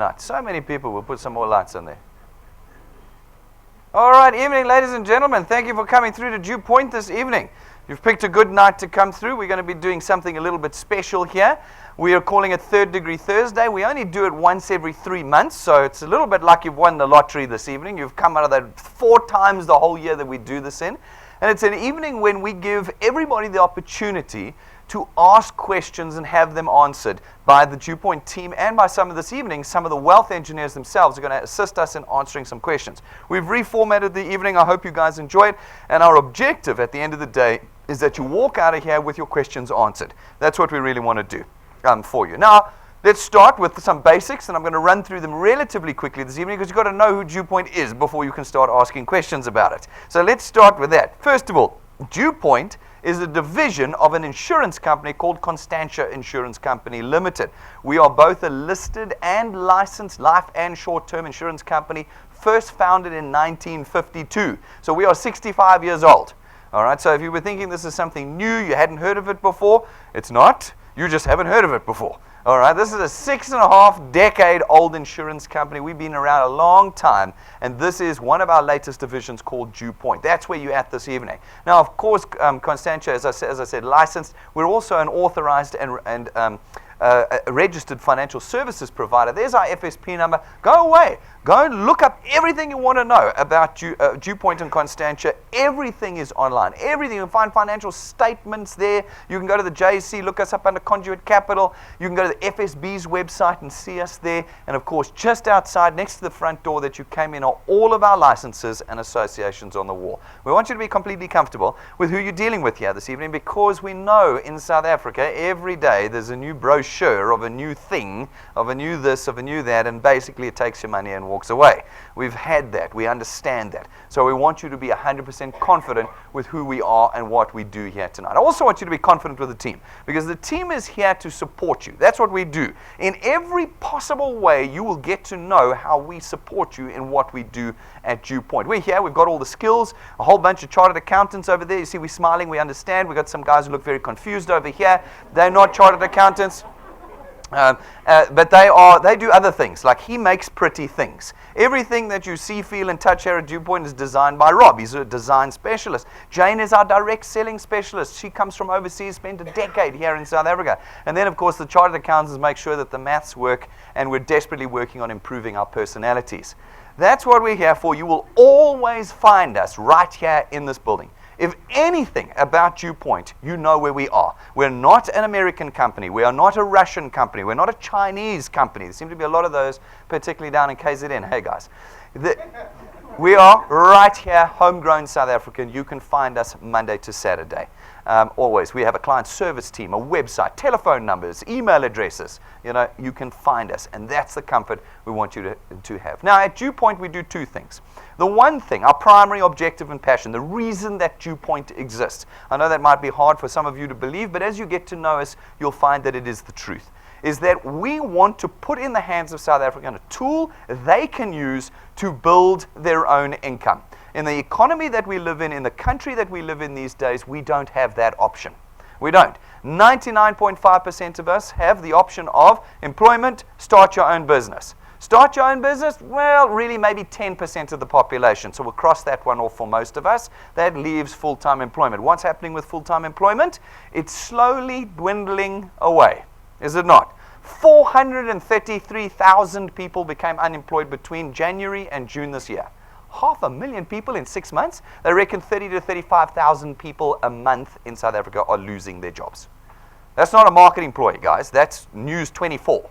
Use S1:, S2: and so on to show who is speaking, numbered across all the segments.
S1: night. So many people. Will put some more lights on there. All right, evening, ladies and gentlemen. Thank you for coming through to DuePoint this evening. You've picked a good night to come through. We're going to be doing something a little bit special here. We are calling it Third Degree Thursday. We only do it once every 3 months, so it's a little bit like you've won the lottery this evening. You've come out of that 4 times the whole year that we do this in. And it's an evening when we give everybody the opportunity to ask questions and have them answered by the DuePoint team and by some of the wealth engineers themselves are going to assist us in answering some questions. We've reformatted the evening. I hope you guys enjoy it. And our objective at the end of the day is that you walk out of here with your questions answered. That's what we really want to do for you. Now, let's start with some basics, and I'm going to run through them relatively quickly this evening because you've got to know who DuePoint is before you can start asking questions about it. So let's start with that. First of all, DuePoint is a division of an insurance company called Constantia Insurance Company Limited. We are both a listed and licensed life and short-term insurance company, first founded in 1952. So we are 65 years old. All right, so if you were thinking this is something new, you hadn't heard of it before, it's not. You just haven't heard of it before. All right, this is a 6.5-decade-old insurance company. We've been around a long time, and this is one of our latest divisions called DuePoint. That's where you're at this evening. Now, of course, Constantia, as I said, licensed. We're also an authorized and a registered financial services provider. There's our FSP number. Go away. Go and look up everything you want to know about DuePoint and Constantia. Everything is online. Everything. You can find financial statements there. You can go to the JC, look us up under Conduit Capital. You can go to the FSB's website and see us there. And of course, just outside, next to the front door that you came in, are all of our licenses and associations on the wall. We want you to be completely comfortable with who you're dealing with here this evening, because we know in South Africa, every day there's a new brochure of a new thing, of a new this, of a new that, and basically it takes your money and walks away. We've had that. We understand that. So we want you to be 100% confident with who we are and what we do here tonight. I also want you to be confident with the team, because the team is here to support you. That's what we do. In every possible way, you will get to know how we support you in what we do at DuePoint. We're here. We've got all the skills, a whole bunch of chartered accountants over there. You see, we're smiling. We understand. We've got some guys who look very confused over here. They're not chartered accountants. But they do other things, like he makes pretty things. Everything that you see, feel, and touch here at DuePoint is designed by Rob. He's a design specialist. Jane is our direct selling specialist. She comes from overseas, spent a decade here in South Africa. And then, of course, the chartered accountants make sure that the maths work, and we're desperately working on improving our personalities. That's what we're here for. You will always find us right here in this building. If anything about DuePoint, you know where we are. We're not an American company. We are not a Russian company. We're not a Chinese company. There seem to be a lot of those, particularly down in KZN. Hey, guys. We are right here, homegrown South African. You can find us Monday to Saturday. Always. We have a client service team, a website, telephone numbers, email addresses. You can find us, and that's the comfort we want you to have. Now, at DuePoint, we do 2 things. The one thing, our primary objective and passion, the reason that DuePoint exists. I know that might be hard for some of you to believe, but as you get to know us, you'll find that it is the truth, is that we want to put in the hands of South Africa a tool they can use to build their own income. In the economy that we live in the country that we live in these days, we don't have that option. We don't. 99.5% of us have the option of employment, start your own business. Start your own business? Well, really maybe 10% of the population. So we'll cross that one off for most of us. That leaves full-time employment. What's happening with full-time employment? It's slowly dwindling away, is it not? 433,000 people became unemployed between January and June this year. 500,000 people in 6 months. They reckon 30 to 35,000 people a month in South Africa are losing their jobs. That's not a market employee, guys. That's News 24.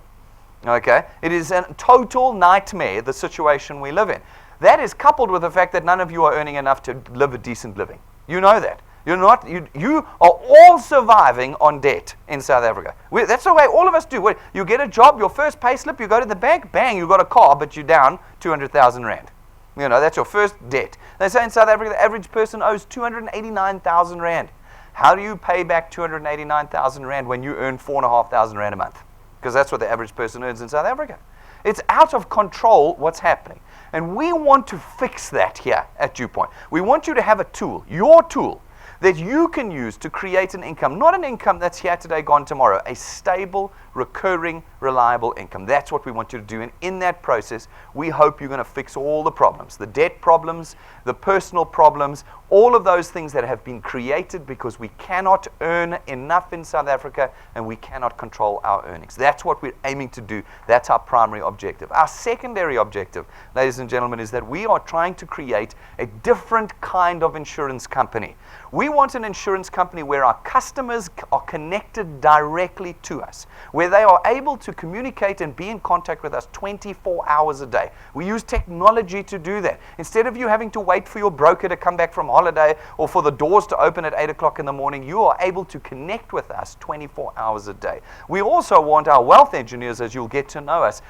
S1: Okay? It is a total nightmare, the situation we live in. That is coupled with the fact that none of you are earning enough to live a decent living. You know that. You are all surviving on debt in South Africa. That's the way all of us do. You get a job, your first pay slip, you go to the bank, bang, you got a car, but you're down 200,000 Rand. That's your first debt. They say in South Africa, the average person owes 289,000 Rand. How do you pay back 289,000 Rand when you earn 4,500 Rand a month? Because that's what the average person earns in South Africa. It's out of control what's happening. And we want to fix that here at DuePoint. We want you to have a tool, your tool, that you can use to create an income, not an income that's here today, gone tomorrow, a stable, recurring, reliable income. That's what we want you to do. And in that process, we hope you're going to fix all the problems, the debt problems, the personal problems, all of those things that have been created because we cannot earn enough in South Africa and we cannot control our earnings. That's what we're aiming to do. That's our primary objective. Our secondary objective, ladies and gentlemen, is that we are trying to create a different kind of insurance company. We want an insurance company where our customers are connected directly to us, where they are able to communicate and be in contact with us 24 hours a day. We use technology to do that. Instead of you having to wait for your broker to come back from holiday or for the doors to open at 8 o'clock in the morning, you are able to connect with us 24 hours a day. We also want our wealth engineers, as you'll get to know us,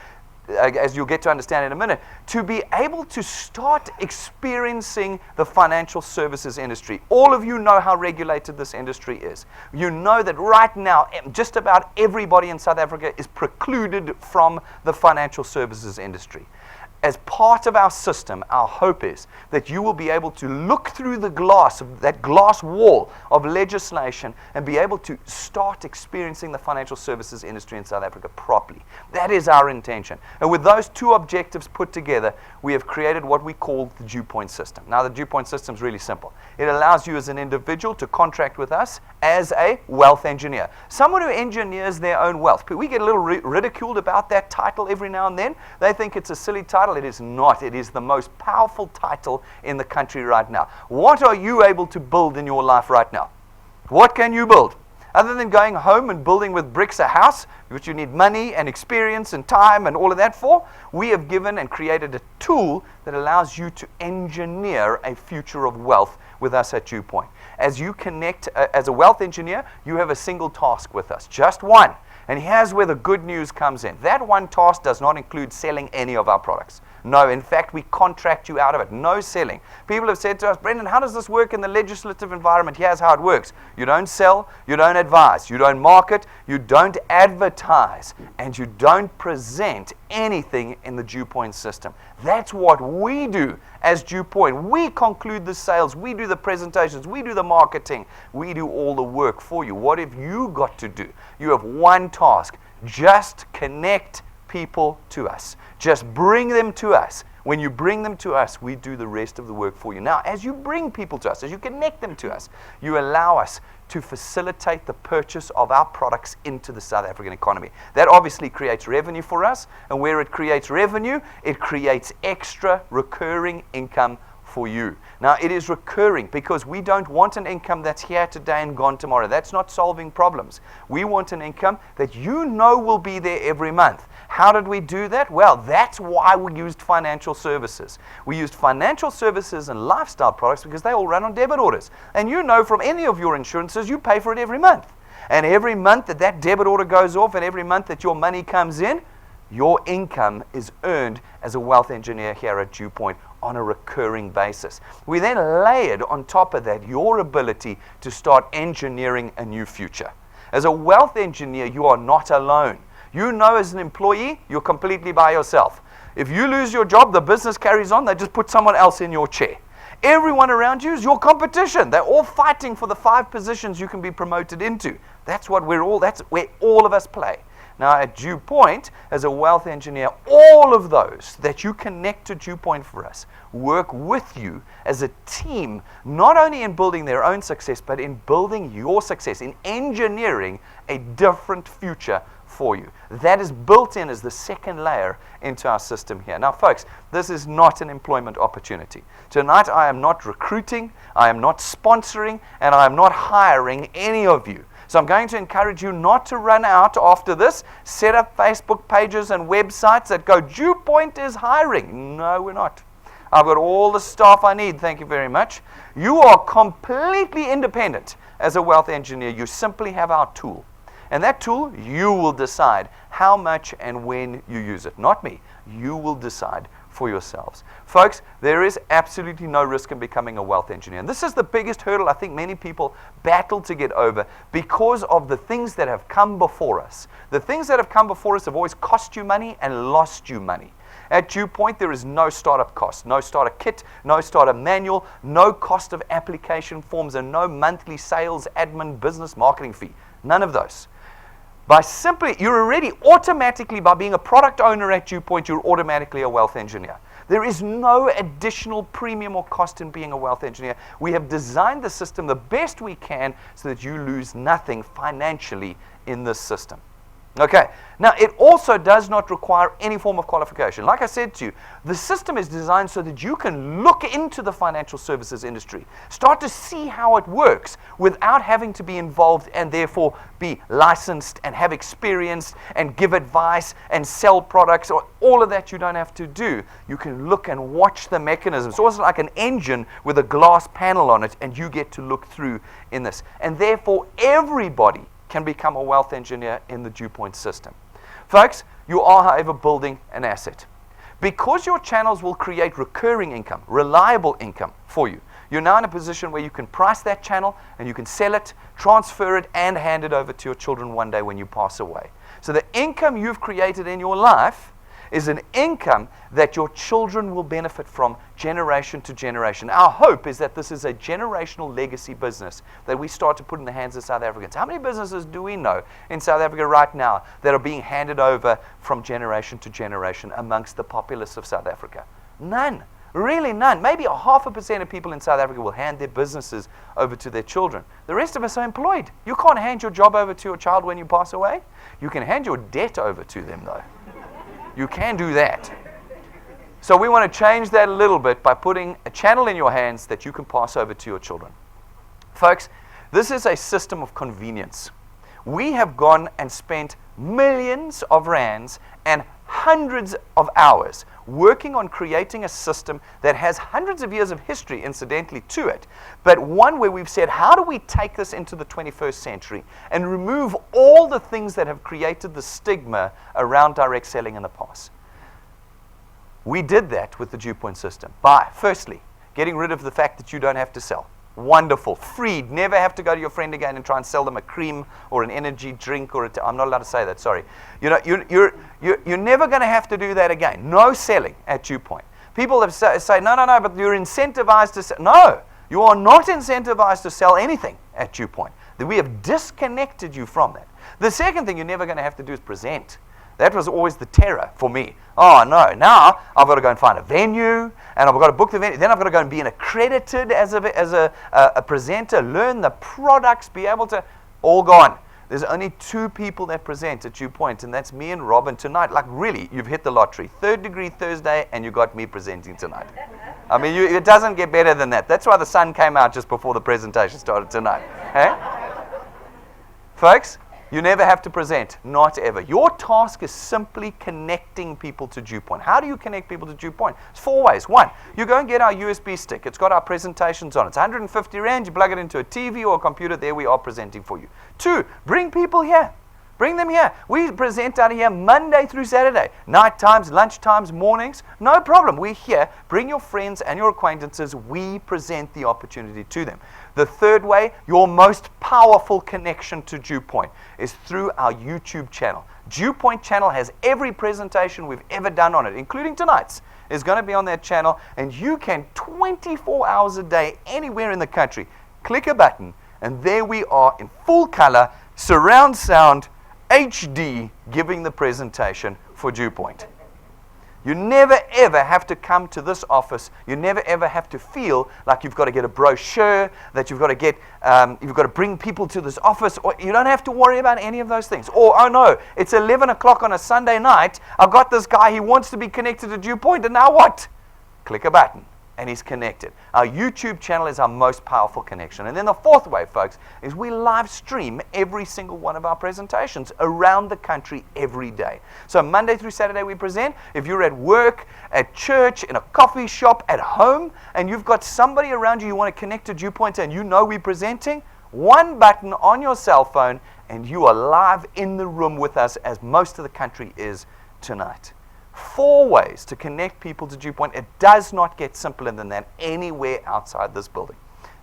S1: as you'll get to understand in a minute, to be able to start experiencing the financial services industry. All of you know how regulated this industry is. You know that right now, just about everybody in South Africa is precluded from the financial services industry. As part of our system, our hope is that you will be able to look through the glass, of that glass wall of legislation, and be able to start experiencing the financial services industry in South Africa properly. That is our intention. And with those two objectives put together, we have created what we call the DuePoint system. Now, the DuePoint system is really simple. It allows you as an individual to contract with us as a wealth engineer, someone who engineers their own wealth. We get a little ridiculed about that title every now and then. They think it's a silly title. It is not. It is the most powerful title in the country right now. What are you able to build in your life right now? What can you build? Other than going home and building with bricks a house, which you need money and experience and time and all of that for, we have given and created a tool that allows you to engineer a future of wealth with us at DuePoint. As you connect as a wealth engineer, you have a single task with us, just one. And here's where the good news comes in. That one task does not include selling any of our products. No, in fact, we contract you out of it. No selling. People have said to us, Brendan, how does this work in the legislative environment? Here's how it works. You don't sell, you don't advise, you don't market, you don't advertise, and you don't present anything in the DuePoint system. That's what we do as DuePoint. We conclude the sales, we do the presentations, we do the marketing, we do all the work for you. What have you got to do? You have one task. Just connect people to us. Just bring them to us. When you bring them to us, we do the rest of the work for you. Now, as you bring people to us, as you connect them to us, you allow us to facilitate the purchase of our products into the South African economy. That obviously creates revenue for us, and where it creates revenue, it creates extra recurring income for you. Now, it is recurring because we don't want an income that's here today and gone tomorrow. That's not solving problems. We want an income that you know will be there every month. How did we do that? Well, that's why we used financial services. We used financial services and lifestyle products because they all run on debit orders. And you know from any of your insurances, you pay for it every month. And every month that that debit order goes off and every month that your money comes in, your income is earned as a wealth engineer here at DuePoint on a recurring basis. We then layered on top of that your ability to start engineering a new future. As a wealth engineer, you are not alone. You know, as an employee, you're completely by yourself. If you lose your job, the business carries on, they just put someone else in your chair. Everyone around you is your competition. They're all fighting for the 5 positions you can be promoted into. That's where all of us play. Now, at DuePoint, as a wealth engineer, all of those that you connect to DuePoint for us work with you as a team, not only in building their own success, but in building your success, in engineering a different future for you. That is built in as the second layer into our system here. Now, folks, this is not an employment opportunity. Tonight, I am not recruiting, I am not sponsoring, and I am not hiring any of you. So I'm going to encourage you not to run out after this, set up Facebook pages and websites that go, DuePoint is hiring. No, we're not. I've got all the staff I need, thank you very much. You are completely independent as a wealth engineer. You simply have our tool. And that tool, you will decide how much and when you use it. Not me. You will decide for yourselves. Folks, there is absolutely no risk in becoming a wealth engineer. And this is the biggest hurdle I think many people battle to get over because of the things that have come before us. The things that have come before us have always cost you money and lost you money. At DuePoint, there is no startup cost, no starter kit, no starter manual, no cost of application forms, and no monthly sales, admin, business, marketing fee. None of those. You're already automatically, by being a product owner at DuePoint, you're automatically a wealth engineer. There is no additional premium or cost in being a wealth engineer. We have designed the system the best we can so that you lose nothing financially in this system. Okay, now it also does not require any form of qualification. Like I said to you, the system is designed so that you can look into the financial services industry, start to see how it works without having to be involved and therefore be licensed and have experience and give advice and sell products, or all of that you don't have to do. You can look and watch the mechanism. It's also like an engine with a glass panel on it, and you get to look through in this. And therefore, everybody can become a wealth engineer in the DuePoint system. Folks, you are, however, building an asset. Because your channels will create recurring income, reliable income for you, you're now in a position where you can price that channel and you can sell it, transfer it, and hand it over to your children one day when you pass away. So the income you've created in your life is an income that your children will benefit from generation to generation. Our hope is that this is a generational legacy business that we start to put in the hands of South Africans. How many businesses do we know in South Africa right now that are being handed over from generation to generation amongst the populace of South Africa? None. Really none. Maybe 0.5% of people in South Africa will hand their businesses over to their children. The rest of us are employed. You can't hand your job over to your child when you pass away. You can hand your debt over to them, though. You can do that. So we want to change that a little bit by putting a channel in your hands that you can pass over to your children. Folks, this is a system of convenience. We have gone and spent millions of rands and hundreds of hours working on creating a system that has hundreds of years of history, incidentally, to it, but one where we've said, how do we take this into the 21st century and remove all the things that have created the stigma around direct selling in the past? We did that with the DuePoint system by, firstly, getting rid of the fact that you don't have to sell. Wonderful. Freed. Never have to go to your friend again and try and sell them a cream or an energy drink or I'm not allowed to say that, sorry. You know, you're never going to have to do that again. No selling at DuePoint. People have say, no, but you're incentivized to sell. No, you are not incentivized to sell anything at DuePoint. We have disconnected you from that. The second thing you're never going to have to do is present. That was always the terror for me. Oh no, now I've got to go and find a venue, and I've got to book the venue. Then I've got to go and be accredited as a presenter, learn the products, be able to, all gone. There's only 2 people that present at DuePoint, and that's me and Robin tonight. Like really, you've hit the lottery. 3rd degree Thursday, and you got me presenting tonight. I mean, it doesn't get better than that. That's why the sun came out just before the presentation started tonight. Hey? Folks? You never have to present, not ever. Your task is simply connecting people to DuePoint. How do you connect people to DuePoint? It's 4 ways. 1, you go and get our USB stick. It's got our presentations on it. It's 150 Rand. You plug it into a TV or a computer. There we are presenting for you. 2, bring people here. Bring them here. We present out of here Monday through Saturday. Night times, lunch times, mornings. No problem. We're here. Bring your friends and your acquaintances. We present the opportunity to them. The 3rd way, your most powerful connection to DuePoint, is through our YouTube channel. DuePoint channel has every presentation we've ever done on it, including tonight's, is going to be on that channel. And you can, 24 hours a day, anywhere in the country, click a button, and there we are in full color, surround sound, HD, giving the presentation for DuePoint. You never ever have to come to this office. You never ever have to feel like you've got to get a brochure, that you've got to bring people to this office, or you don't have to worry about any of those things. Or, oh no, it's 11 o'clock on a Sunday night. I've got this guy, he wants to be connected to DuePoint, and now what? Click a button, and he's connected. Our YouTube channel is our most powerful connection. And then the 4th way, folks, is we live stream every single one of our presentations around the country every day. So Monday through Saturday we present. If you're at work, at church, in a coffee shop, at home, and you've got somebody around you want to connect to DuePoint and you know we're presenting, 1 button on your cell phone and you are live in the room with us, as most of the country is tonight. 4 ways to connect people to DuePoint. It does not get simpler than that anywhere outside this building.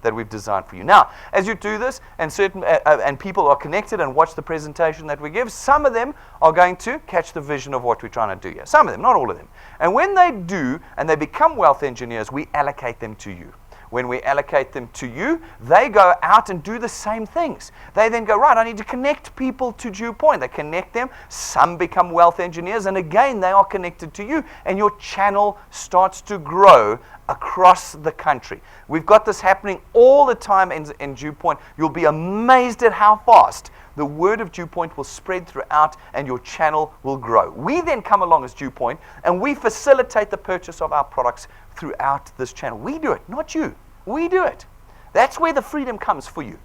S1: that we've designed for you. Now, as you do this, and people are connected and watch the presentation that we give, some of them are going to catch the vision of what we're trying to do here. Some of them, not all of them. And when they do, and they become wealth engineers, we allocate them to you. When we allocate them to you, they go out and do the same things. They then go, right, I need to connect people to DuePoint. They connect them. Some become wealth engineers, and again, they are connected to you, and your channel starts to grow across the country. We've got this happening all the time in DuePoint. You'll be amazed at how fast the word of DuePoint will spread throughout, and your channel will grow. We then come along as DuePoint, and we facilitate the purchase of our products throughout this channel. We do it, not you. We do it. That's where the freedom comes for you,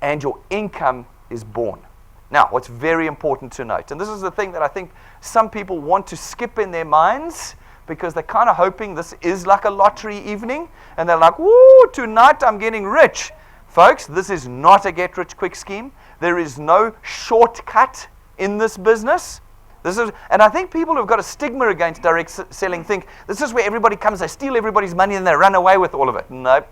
S1: and your income is born. Now, what's very important to note, and this is the thing that I think some people want to skip in their minds, because they're kind of hoping this is like a lottery evening, and they're like, woo, tonight I'm getting rich. Folks, this is not a get-rich-quick scheme. There is no shortcut in this business. And I think people who've got a stigma against direct selling think this is where everybody comes, they steal everybody's money, and they run away with all of it. Nope,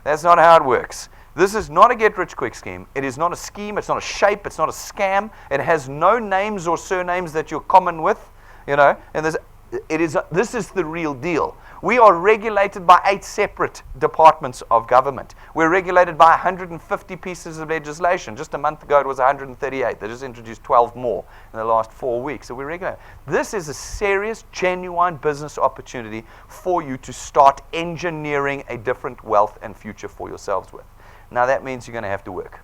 S1: that's not how it works. This is not a get-rich-quick scheme. It is not a scheme. It's not a shape. It's not a scam. It has no names or surnames that you're common with, and this is the real deal. We are regulated by 8 separate departments of government. We're regulated by 150 pieces of legislation. Just a month ago, it was 138. They just introduced 12 more in the last 4 weeks. So we're regulated. This is a serious, genuine business opportunity for you to start engineering a different wealth and future for yourselves with. Now, that means you're going to have to work.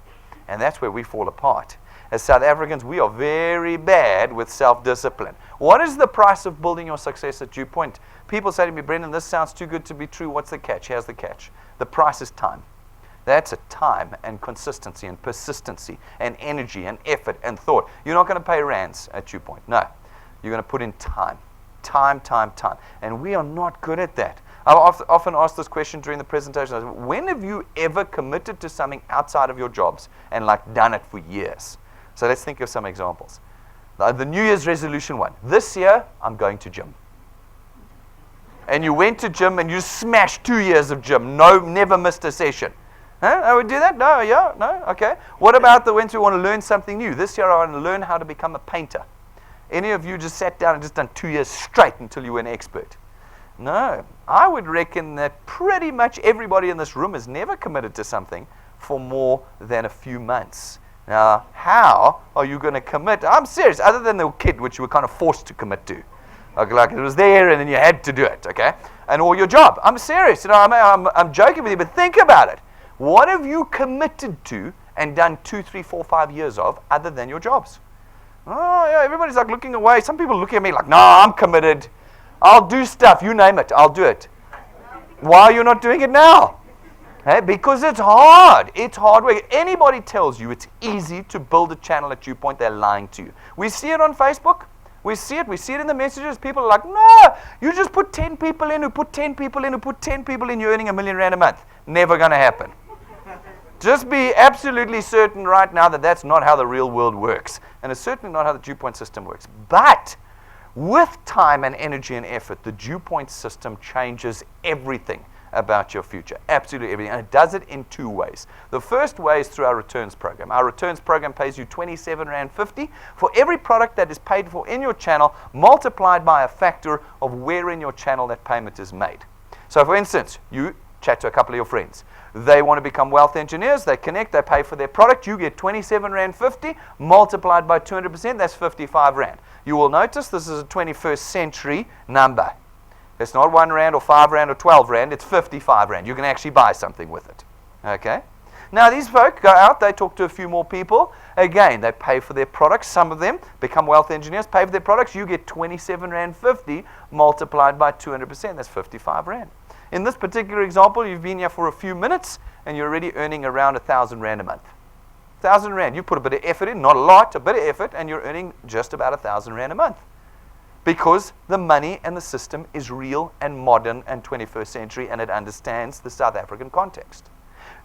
S1: And that's where we fall apart. As South Africans, we are very bad with self-discipline. What is the price of building your success at DuePoint? People say to me, Brendan, this sounds too good to be true. What's the catch? Here's the catch. The price is time. That's a time and consistency and persistency and energy and effort and thought. You're not going to pay rands at DuePoint. No. You're going to put in time. Time. And we are not good at that. I've often asked this question during the presentation. I say, when have you ever committed to something outside of your jobs and done it for years? So let's think of some examples. The New Year's resolution one. This year, I'm going to gym. And you went to gym and you smashed 2 years of gym. No, never missed a session. Huh? I would do that? No, yeah, no, okay. What about the ones who want to learn something new? This year, I want to learn how to become a painter. Any of you just sat down and just done 2 years straight until you were an expert? No. I would reckon that pretty much everybody in this room has never committed to something for more than a few months. Now, how are you going to commit? I'm serious, other than the kid, which you were kind of forced to commit to. Like it was there and then you had to do it, okay? And or your job. I'm serious, I'm joking with you, but think about it. What have you committed to and done 2, 3, 4, 5 years of other than your jobs? Oh, yeah, everybody's looking away. Some people look at me like, no, I'm committed. I'll do stuff, you name it, I'll do it. Why are you not doing it now? Hey, because it's hard. It's hard work. Anybody tells you it's easy to build a channel at DuePoint, they're lying to you. We see it on Facebook. We see it in the messages. People are like, no, you just put 10 people in, who put 10 people in, who put 10 people in, you're earning R1 million a month. Never going to happen. Just be absolutely certain right now that that's not how the real world works. And it's certainly not how the DuePoint system works. But with time and energy and effort, the DuePoint system changes everything about your future. Absolutely everything. And it does it in 2 ways. The first way is through our returns program. Our returns program pays you R27.50 for every product that is paid for in your channel, multiplied by a factor of where in your channel that payment is made. So for instance, you chat to a couple of your friends. They want to become wealth engineers. They connect. They pay for their product. You get R27.50 multiplied by 200%. That's R55. You will notice this is a 21st century number. It's not R1 or R5 or R12. It's R55. You can actually buy something with it. Okay? Now these folk go out, they talk to a few more people. Again, they pay for their products. Some of them become wealth engineers, pay for their products. You get R27.50 multiplied by 200%. That's R55. In this particular example, you've been here for a few minutes and you're already earning around R1,000 a month. R1,000. You put a bit of effort in, not a lot, a bit of effort, and you're earning just about R1,000 a month. Because the money and the system is real and modern and 21st century, and it understands the South African context.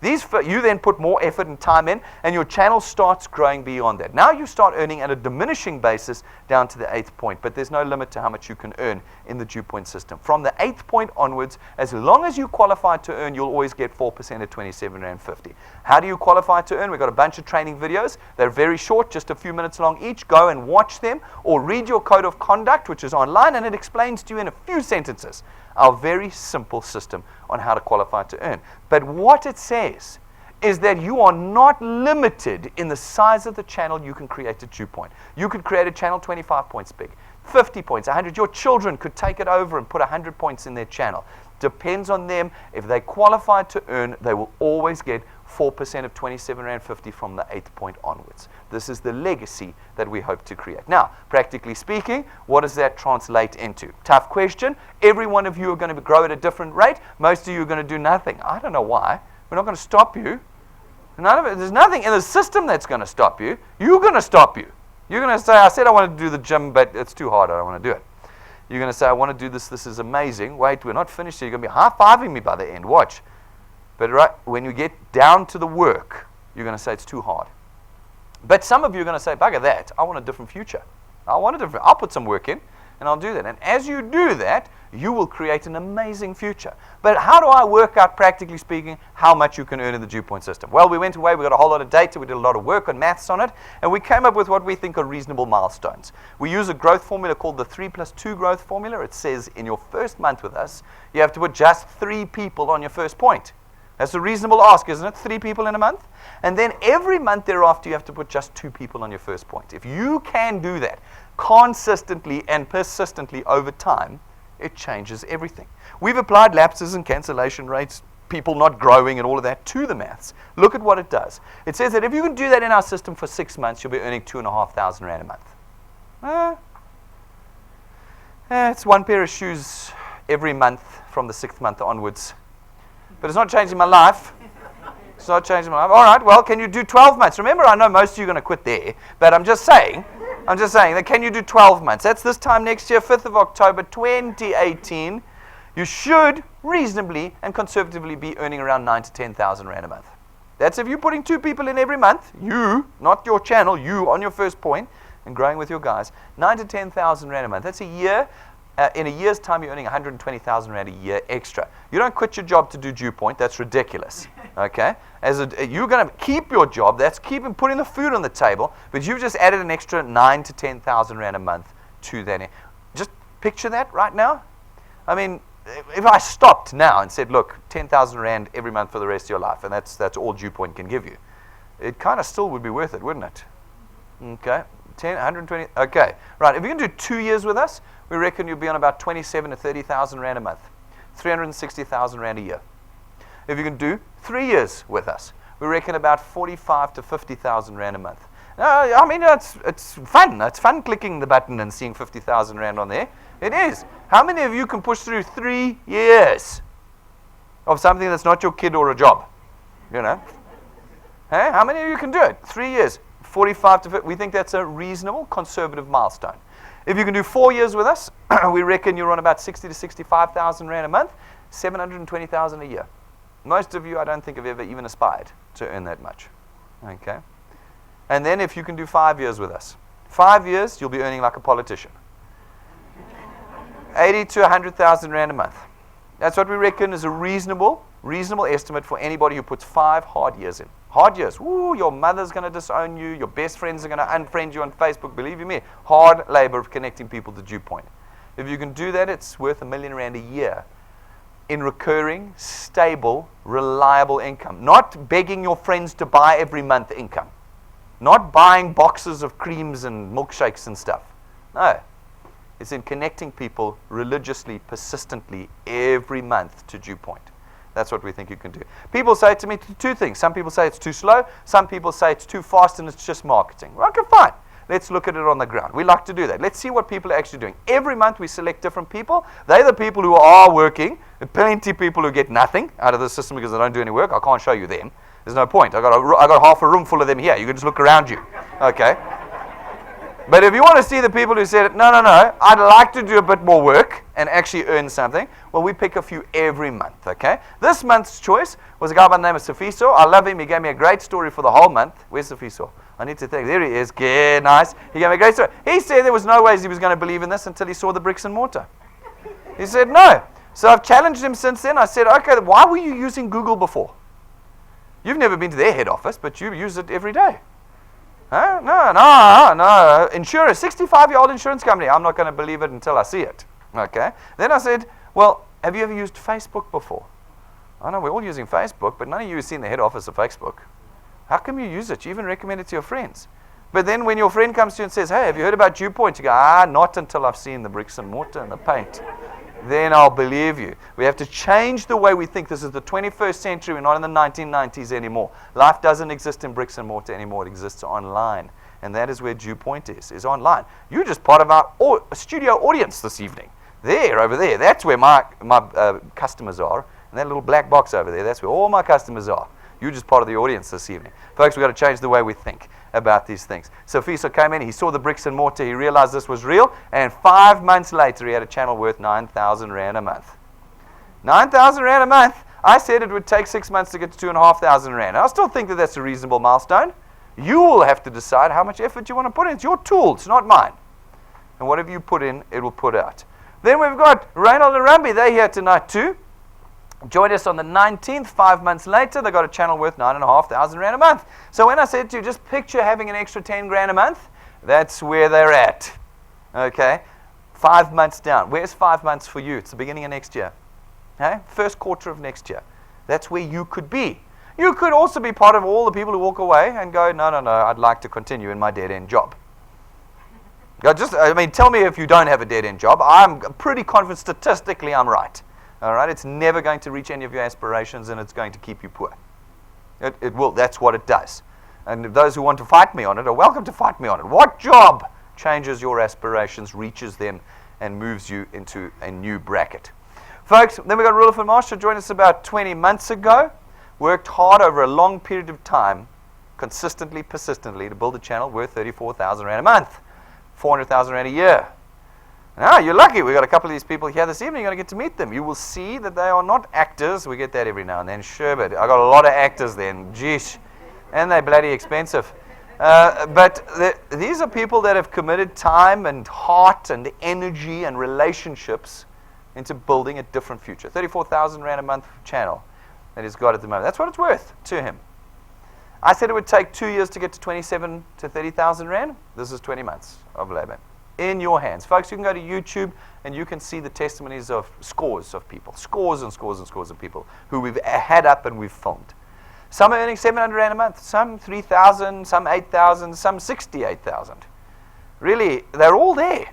S1: You then put more effort and time in, and your channel starts growing beyond that. Now you start earning at a diminishing basis down to the 8th point, but there's no limit to how much you can earn in the DuePoint system. From the 8th point onwards, as long as you qualify to earn, you'll always get 4% at R27.50. How do you qualify to earn? We've got a bunch of training videos. They're very short, just a few minutes long each. Go and watch them, or read your code of conduct, which is online, and it explains to you in a few sentences our very simple system on how to qualify to earn. But what it says is that you are not limited in the size of the channel you can create at DuePoint. You could create a channel 25 points big, 50 points, 100. Your children could take it over and put 100 points in their channel. Depends on them. If they qualify to earn, they will always get 4% of R27.50 from the 8th point onwards. This is the legacy that we hope to create. Now, practically speaking, what does that translate into? Tough question. Every one of you are going to grow at a different rate. Most of you are going to do nothing. I don't know why. We're not going to stop you. There's nothing in the system that's going to stop you. You're going to stop you. You're going to say, I said I want to do the gym, but it's too hard. I don't want to do it. You're going to say, I want to do this. This is amazing. Wait, we're not finished. You're going to be high-fiving me by the end. Watch. But right when you get down to the work, you're going to say it's too hard. But some of you are going to say, bugger that. I want a different future. I'll put some work in, and I'll do that. And as you do that, you will create an amazing future. But how do I work out, practically speaking, how much you can earn in the DuePoint system? Well, we went away. We got a whole lot of data. We did a lot of work on maths on it, and we came up with what we think are reasonable milestones. We use a growth formula called the 3+2 growth formula. It says in your first month with us, you have to put just 3 people on your first point. That's a reasonable ask, isn't it? 3 people in a month. And then every month thereafter, you have to put just 2 people on your first point. If you can do that consistently and persistently over time, it changes everything. We've applied lapses and cancellation rates, people not growing and all of that to the maths. Look at what it does. It says that if you can do that in our system for 6 months, you'll be earning R2,500 a month. It's 1 pair of shoes every month from the 6th month onwards. But it's not changing my life. It's not changing my life. All right, well, can you do 12 months? Remember, I know most of you are going to quit there, but I'm just saying that can you do 12 months? That's this time next year, 5th of October, 2018. You should reasonably and conservatively be earning around 9,000 to 10,000 Rand a month. That's if you're putting 2 people in every month, you, not your channel, you on your first point, and growing with your guys, 9,000 to 10,000 Rand a month. That's a year. In a year's time, you're earning 120,000 Rand a year extra. You don't quit your job to do DuePoint. That's ridiculous. Okay? You're going to keep your job. That's putting the food on the table. But you've just added an extra 9,000 to 10,000 Rand a month to that. Just picture that right now. I mean, if I stopped now and said, look, 10,000 Rand every month for the rest of your life, and that's all DuePoint can give you, it kind of still would be worth it, wouldn't it? Okay? 120. Okay. Right. If you can do 2 years with us, we reckon you'll be on about 27,000 to 30,000 Rand a month, 360,000 Rand a year. If you can do 3 years with us, we reckon about 45,000 to 50,000 Rand a month. I mean, it's fun. It's fun clicking the button and seeing 50,000 Rand on there. It is. How many of you can push through 3 years of something that's not your kid or a job? You know? Hey, how many of you can do it? 3 years, 45 to 50. We think that's a reasonable, conservative milestone. If you can do 4 years with us, we reckon you're on about 60,000 to 65,000 Rand a month, 720,000 a year. Most of you, I don't think, have ever even aspired to earn that much. Okay? And then if you can do 5 years with us, 5 years, you'll be earning like a politician. 80,000 to 100,000 Rand a month. That's what we reckon is a reasonable estimate for anybody who puts 5 hard years in. Hard years. Woo, your mother's going to disown you. Your best friends are going to unfriend you on Facebook. Believe you me. Hard labor of connecting people to DuePoint. If you can do that, it's worth R1 million a year in recurring, stable, reliable income. Not begging your friends to buy every month income. Not buying boxes of creams and milkshakes and stuff. No. It's in connecting people religiously, persistently, every month to DuePoint. That's what we think you can do. People say to me 2 things. Some people say it's too slow. Some people say it's too fast and it's just marketing. Well, okay, fine. Let's look at it on the ground. We like to do that. Let's see what people are actually doing. Every month we select different people. They're the people who are working. There are plenty of people who get nothing out of the system because they don't do any work. I can't show you them. There's no point. I got half a room full of them here. You can just look around you. Okay. But if you want to see the people who said, no, I'd like to do a bit more work and actually earn something, well, we pick a few every month, okay? This month's choice was a guy by the name of Safiso. I love him. He gave me a great story for the whole month. Where's Safiso? I need to think. There he is. Yeah, nice. He gave me a great story. He said there was no ways he was going to believe in this until he saw the bricks and mortar. He said, no. So I've challenged him since then. I said, okay, why were you using Google before? You've never been to their head office, but you use it every day. Huh? No. Insurance, 65-year-old insurance company. I'm not going to believe it until I see it. Okay. Then I said, well, have you ever used Facebook before? I know we're all using Facebook, but none of you have seen the head office of Facebook. How come you use it? You even recommend it to your friends. But then when your friend comes to you and says, hey, have you heard about DuePoint? You go, not until I've seen the bricks and mortar and the paint. Then I'll believe you. We have to change the way we think. This is the 21st century. We're not in the 1990s anymore. Life doesn't exist in bricks and mortar anymore. It exists online. And that is where DuePoint is online. You're just part of our studio audience this evening. There, over there. That's where my customers are. And that little black box over there, that's where all my customers are. You're just part of the audience this evening. Folks, we've got to change the way we think about these things. So Fiso came in, he saw the bricks and mortar, he realized this was real, and 5 months later he had a channel worth 9,000 Rand a month. 9,000 Rand a month. I said it would take 6 months to get to 2,500 Rand. And I still think that that's a reasonable milestone. You will have to decide how much effort you want to put in. It's your tool, it's not mine. And whatever you put in, it will put out. Then we've got Reynold and Rambi. They're here tonight too. Joined us on the 19th, 5 months later. They got a channel worth 9,500 Rand a month. So when I said to you, just picture having an extra 10 grand a month, that's where they're at. Okay? 5 months down. Where's 5 months for you? It's the beginning of next year. Okay? First quarter of next year. That's where you could be. You could also be part of all the people who walk away and go, no, I'd like to continue in my dead-end job. Tell me if you don't have a dead-end job. I'm pretty confident statistically I'm right. All right, it's never going to reach any of your aspirations, and it's going to keep you poor. It will. That's what it does. And those who want to fight me on it are welcome to fight me on it. What job changes your aspirations, reaches them, and moves you into a new bracket? Folks, then we got Rudolph and Marshall joined us about 20 months ago. Worked hard over a long period of time, consistently, persistently, to build a channel worth 34,000 Rand a month, 400,000 Rand a year. Now, you're lucky. We've got a couple of these people here this evening. You're going to get to meet them. You will see that they are not actors. We get that every now and then. Sure, but I got a lot of actors then. Jeez. And they're bloody expensive. But these are people that have committed time and heart and energy and relationships into building a different future. 34,000 Rand a month channel that he's got at the moment. That's what it's worth to him. I said it would take 2 years to get to 27 to 30,000 Rand. This is 20 months of labor. In your hands. Folks, you can go to YouTube and you can see the testimonies of scores of people. Scores and scores and scores of people who we've had up and we've filmed. Some are earning 700 Rand a month, some 3,000, some 8,000, some 68,000. Really, they're all there.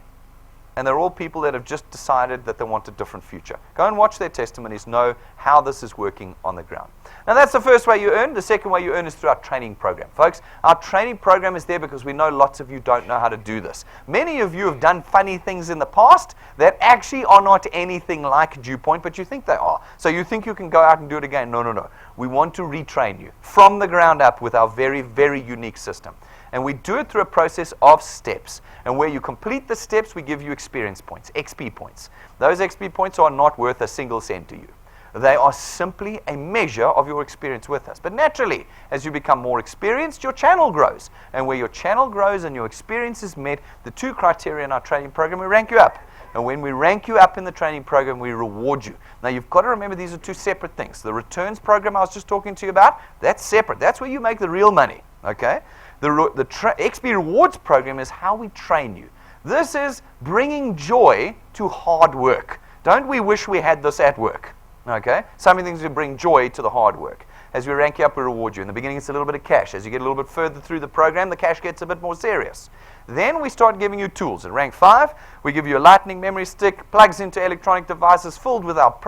S1: And they're all people that have just decided that they want a different future. Go and watch their testimonies, know how this is working on the ground. Now that's the first way you earn. The second way you earn is through our training program. Folks, our training program is there because we know lots of you don't know how to do this. Many of you have done funny things in the past that actually are not anything like DuePoint, but you think they are. So you think you can go out and do it again. No. We want to retrain you from the ground up with our very, very unique system. And we do it through a process of steps. And where you complete the steps, we give you experience points, XP points. Those XP points are not worth a single cent to you. They are simply a measure of your experience with us. But naturally, as you become more experienced, your channel grows. And where your channel grows and your experience is met, the two criteria in our training program, we rank you up. And when we rank you up in the training program, we reward you. Now, you've got to remember these are two separate things. The returns program I was just talking to you about, that's separate. That's where you make the real money, okay? The XP Rewards program is how we train you. This is bringing joy to hard work. Don't we wish we had this at work? Okay? Some things to bring joy to the hard work. As we rank you up, we reward you. In the beginning, it's a little bit of cash. As you get a little bit further through the program, the cash gets a bit more serious. Then we start giving you tools. At rank 5, we give you a lightning memory stick, plugs into electronic devices, filled with our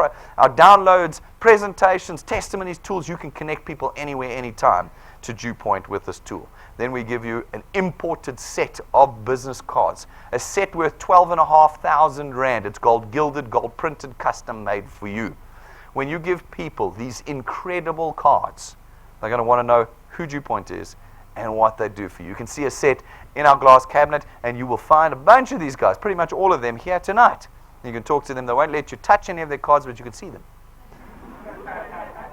S1: downloads, presentations, testimonies, tools. You can connect people anywhere, anytime to DuePoint with this tool. Then we give you an imported set of business cards, a set worth 12,500 Rand. It's gold gilded, gold printed, custom made for you. When you give people these incredible cards, they're going to want to know who DuePoint is and what they do for you. You can see a set in our glass cabinet, and you will find a bunch of these guys, pretty much all of them here tonight. You can talk to them. They won't let you touch any of their cards, but you can see them.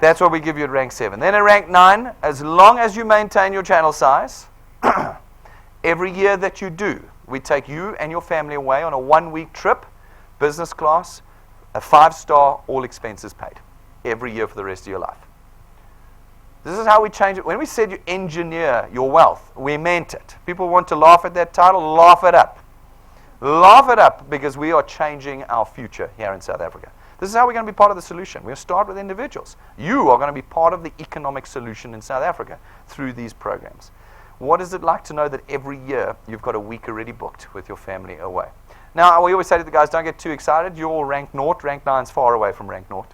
S1: That's what we give you at rank 7. Then at rank 9, as long as you maintain your channel size, every year that you do, we take you and your family away on a 1-week trip, business class, a 5-star, all expenses paid, every year for the rest of your life. This is how we change it. When we said you engineer your wealth, we meant it. People want to laugh at that title, laugh it up. Laugh it up, because we are changing our future here in South Africa. This is how we're going to be part of the solution. We're going to start with individuals. You are going to be part of the economic solution in South Africa through these programs. What is it like to know that every year you've got a week already booked with your family away? Now, we always say to the guys, don't get too excited. You're all rank 0. Rank 9 is far away from rank 0.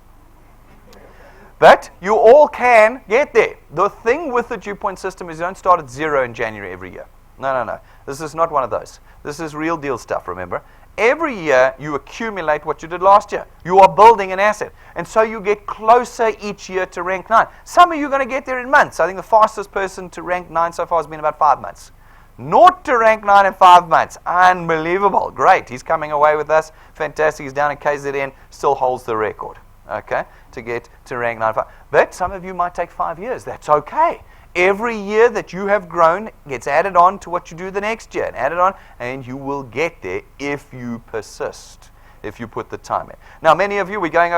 S1: But you all can get there. The thing with the DuePoint system is you don't start at 0 in January every year. No. This is not one of those. This is real deal stuff, remember? Every year you accumulate what you did last year. You are building an asset. And so you get closer each year to rank 9. Some of you are going to get there in months. I think the fastest person to rank 9 so far has been about 5 months. Not to rank 9 in 5 months. Unbelievable. Great. He's coming away with us. Fantastic. He's down in KZN. Still holds the record. Okay? To get to rank 9. But some of you might take 5 years. That's okay. Every year that you have grown gets added on to what you do the next year, and added on, and you will get there if you persist, if you put the time in. Now, many of you, we're going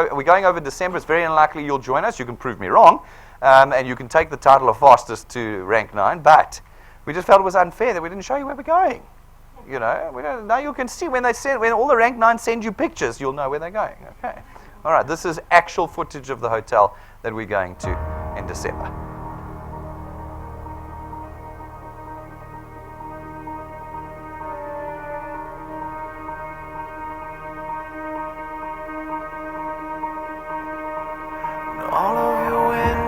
S1: over December. It's very unlikely you'll join us. You can prove me wrong, and you can take the title of fastest to rank 9, but we just felt it was unfair that we didn't show you where we're going. You know, now you can see when all the rank 9 send you pictures, you'll know where they're going. Okay. All right, this is actual footage of the hotel that we're going to in December.
S2: All of your wind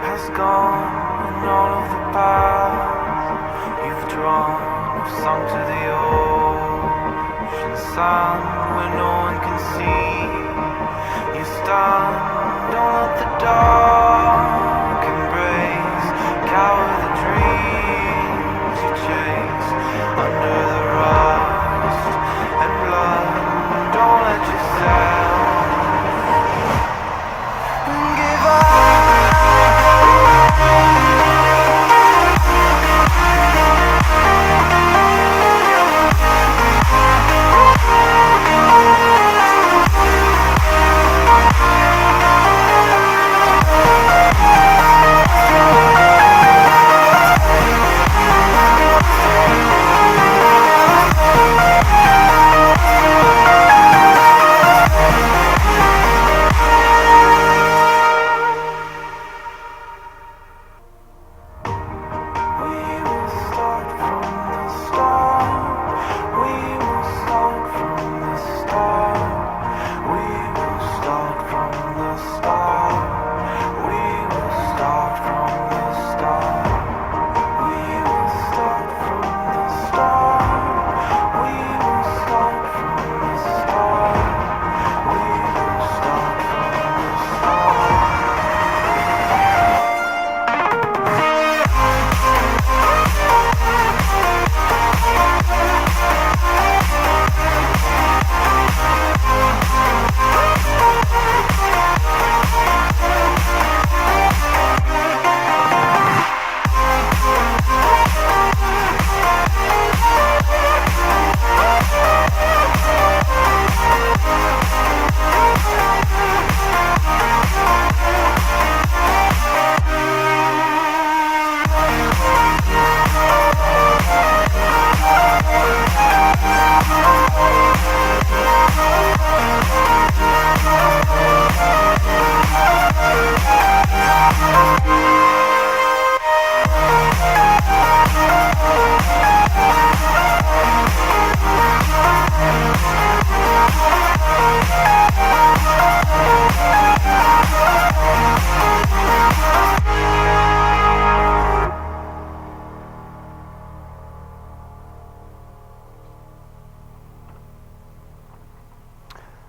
S2: has gone, and all of the paths you've drawn have sunk to the ocean sun where no one can see. You stand, don't let the dark embrace, cower the dreams you chase under the rust and blood. Don't let yourself give up.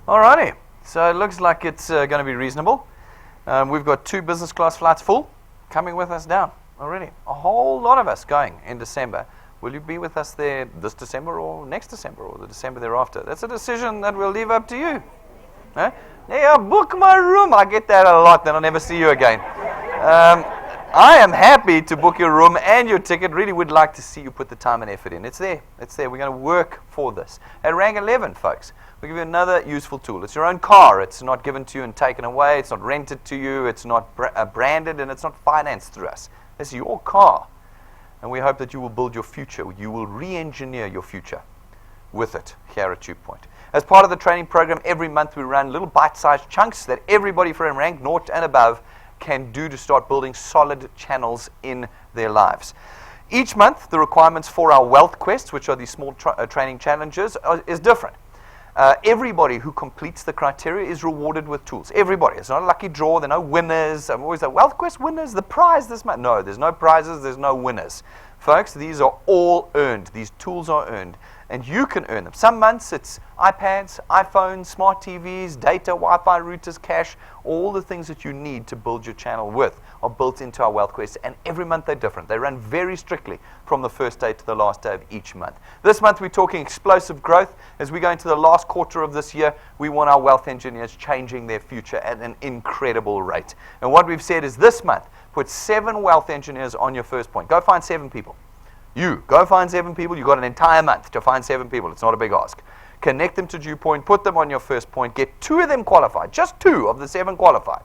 S1: Alrighty, so it looks like it's going to be reasonable. We've got 2 business class flights full coming with us down. Already. A whole lot of us going in December. Will you be with us there this December or next December or the December thereafter? That's a decision that we'll leave up to you. Huh? Yeah, book my room. I get that a lot, then I'll never see you again. I am happy to book your room and your ticket. Really would like to see you put the time and effort in. It's there. It's there. We're going to work for this. At rank 11, folks, we give you another useful tool. It's your own car. It's not given to you and taken away. It's not rented to you. It's not branded, and it's not financed through us. It's your car. And we hope that you will build your future. You will re-engineer your future with it here at DuePoint. As part of the training program, every month we run little bite-sized chunks that everybody from rank 0 and above can do to start building solid channels in their lives. Each month, the requirements for our wealth quests, which are these small training challenges, is different. Everybody who completes the criteria is rewarded with tools. Everybody. It's not a lucky draw. There are no winners. I'm always like, wealth quest winners, the prize this month. No, there's no prizes. There's no winners. Folks, these are all earned. These tools are earned. And you can earn them. Some months it's iPads, iPhones, smart TVs, data, Wi-Fi routers, cash. All the things that you need to build your channel with are built into our wealth quests. And every month they're different. They run very strictly from the first day to the last day of each month. This month we're talking explosive growth. As we go into the last quarter of this year, we want our wealth engineers changing their future at an incredible rate. And what we've said is this month, put 7 wealth engineers on your first point. Go find 7 people. You go find 7 people. You've got an entire month to find 7 people. It's not a big ask. Connect them to DuePoint. Put them on your first point. Get 2 of them qualified. Just 2 of the 7 qualified.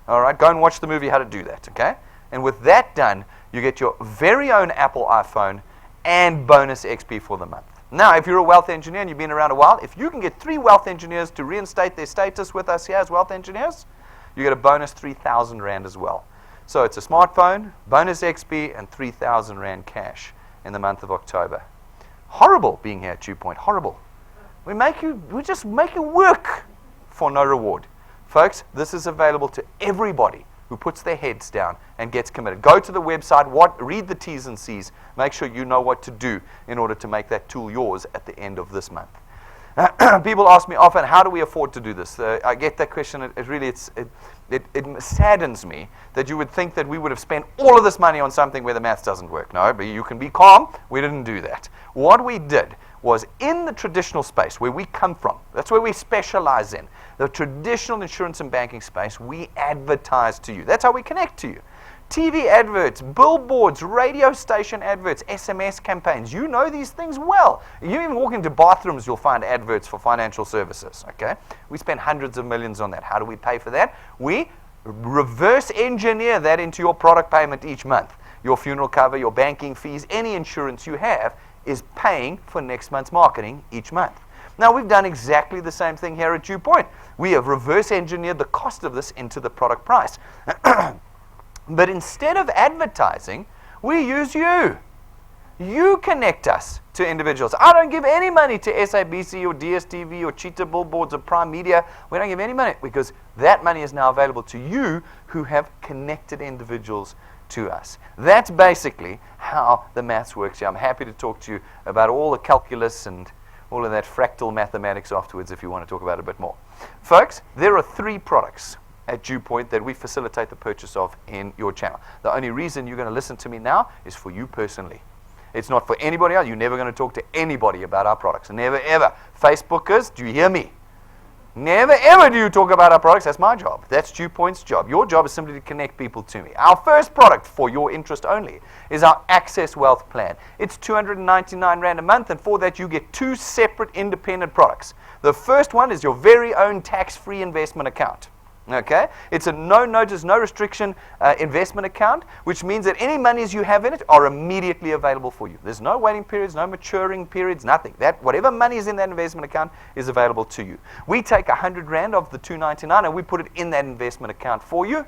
S1: All right. Go and watch the movie How to Do That. Okay. And with that done, you get your very own Apple iPhone and bonus XP for the month. Now, if you're a wealth engineer and you've been around a while, if you can get 3 wealth engineers to reinstate their status with us here as wealth engineers, you get a bonus 3,000 Rand as well. So it's a smartphone, bonus XP, and 3,000 Rand cash in the month of October. Horrible being here at DuePoint. Horrible. We just make you work for no reward. Folks, this is available to everybody who puts their heads down and gets committed. Go to the website, read the T's and C's, make sure you know what to do in order to make that tool yours at the end of this month. People ask me often, how do we afford to do this? I get that question. It saddens me that you would think that we would have spent all of this money on something where the maths doesn't work. No, but you can be calm. We didn't do that. What we did was in the traditional space where we come from, that's where we specialize in, the traditional insurance and banking space, we advertise to you. That's how we connect to you. TV adverts, billboards, radio station adverts, SMS campaigns. You know these things well. You even walk into bathrooms, you'll find adverts for financial services. Okay, we spend hundreds of millions on that. How do we pay for that? We reverse engineer that into your product payment each month. Your funeral cover, your banking fees, any insurance you have is paying for next month's marketing each month. Now, we've done exactly the same thing here at DuePoint. We have reverse engineered the cost of this into the product price. But instead of advertising, we use you. You connect us to individuals. I don't give any money to SABC or DSTV or Cheetah Billboards or Prime Media. We don't give any money because that money is now available to you who have connected individuals to us. That's basically how the maths works here. I'm happy to talk to you about all the calculus and all of that fractal mathematics afterwards if you want to talk about it a bit more. Folks, there are 3 products at DuePoint that we facilitate the purchase of in your channel. The only reason you're going to listen to me now is for you personally. It's not for anybody else. You're never going to talk to anybody about our products. Never, ever. Facebookers, do you hear me? Never, ever do you talk about our products. That's my job. That's DuePoint's job. Your job is simply to connect people to me. Our first product, for your interest only, is our Access Wealth Plan. It's 299 Rand a month, and for that you get 2 separate independent products. The first one is your very own tax-free investment account. Okay, it's a no notice, no restriction investment account, which means that any monies you have in it are immediately available for you. There's no waiting periods, no maturing periods, nothing. That whatever money is in that investment account is available to you. We take 100 Rand of the 299 and we put it in that investment account for you,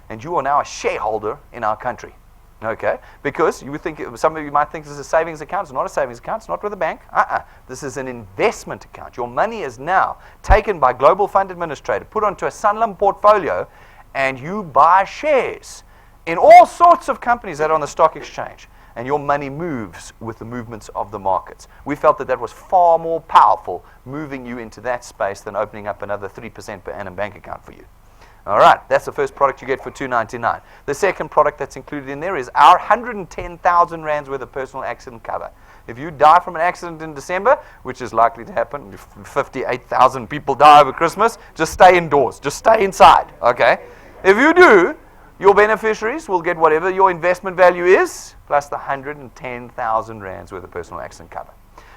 S1: and you are now a shareholder in our country. Okay, because you would think, some of you might think this is a savings account. It's not a savings account. It's not with a bank. This is an investment account. Your money is now taken by Global Fund Administrator, put onto a Sanlam portfolio, and you buy shares in all sorts of companies that are on the stock exchange. And your money moves with the movements of the markets. We felt that that was far more powerful moving you into that space than opening up another 3% per annum bank account for you. All right, that's the first product you get for $2.99. The second product that's included in there is our 110,000 rands worth of personal accident cover. If you die from an accident in December, which is likely to happen, 58,000 people die over Christmas, just stay indoors. Just stay inside, okay? If you do, your beneficiaries will get whatever your investment value is, plus the 110,000 rands worth of personal accident cover.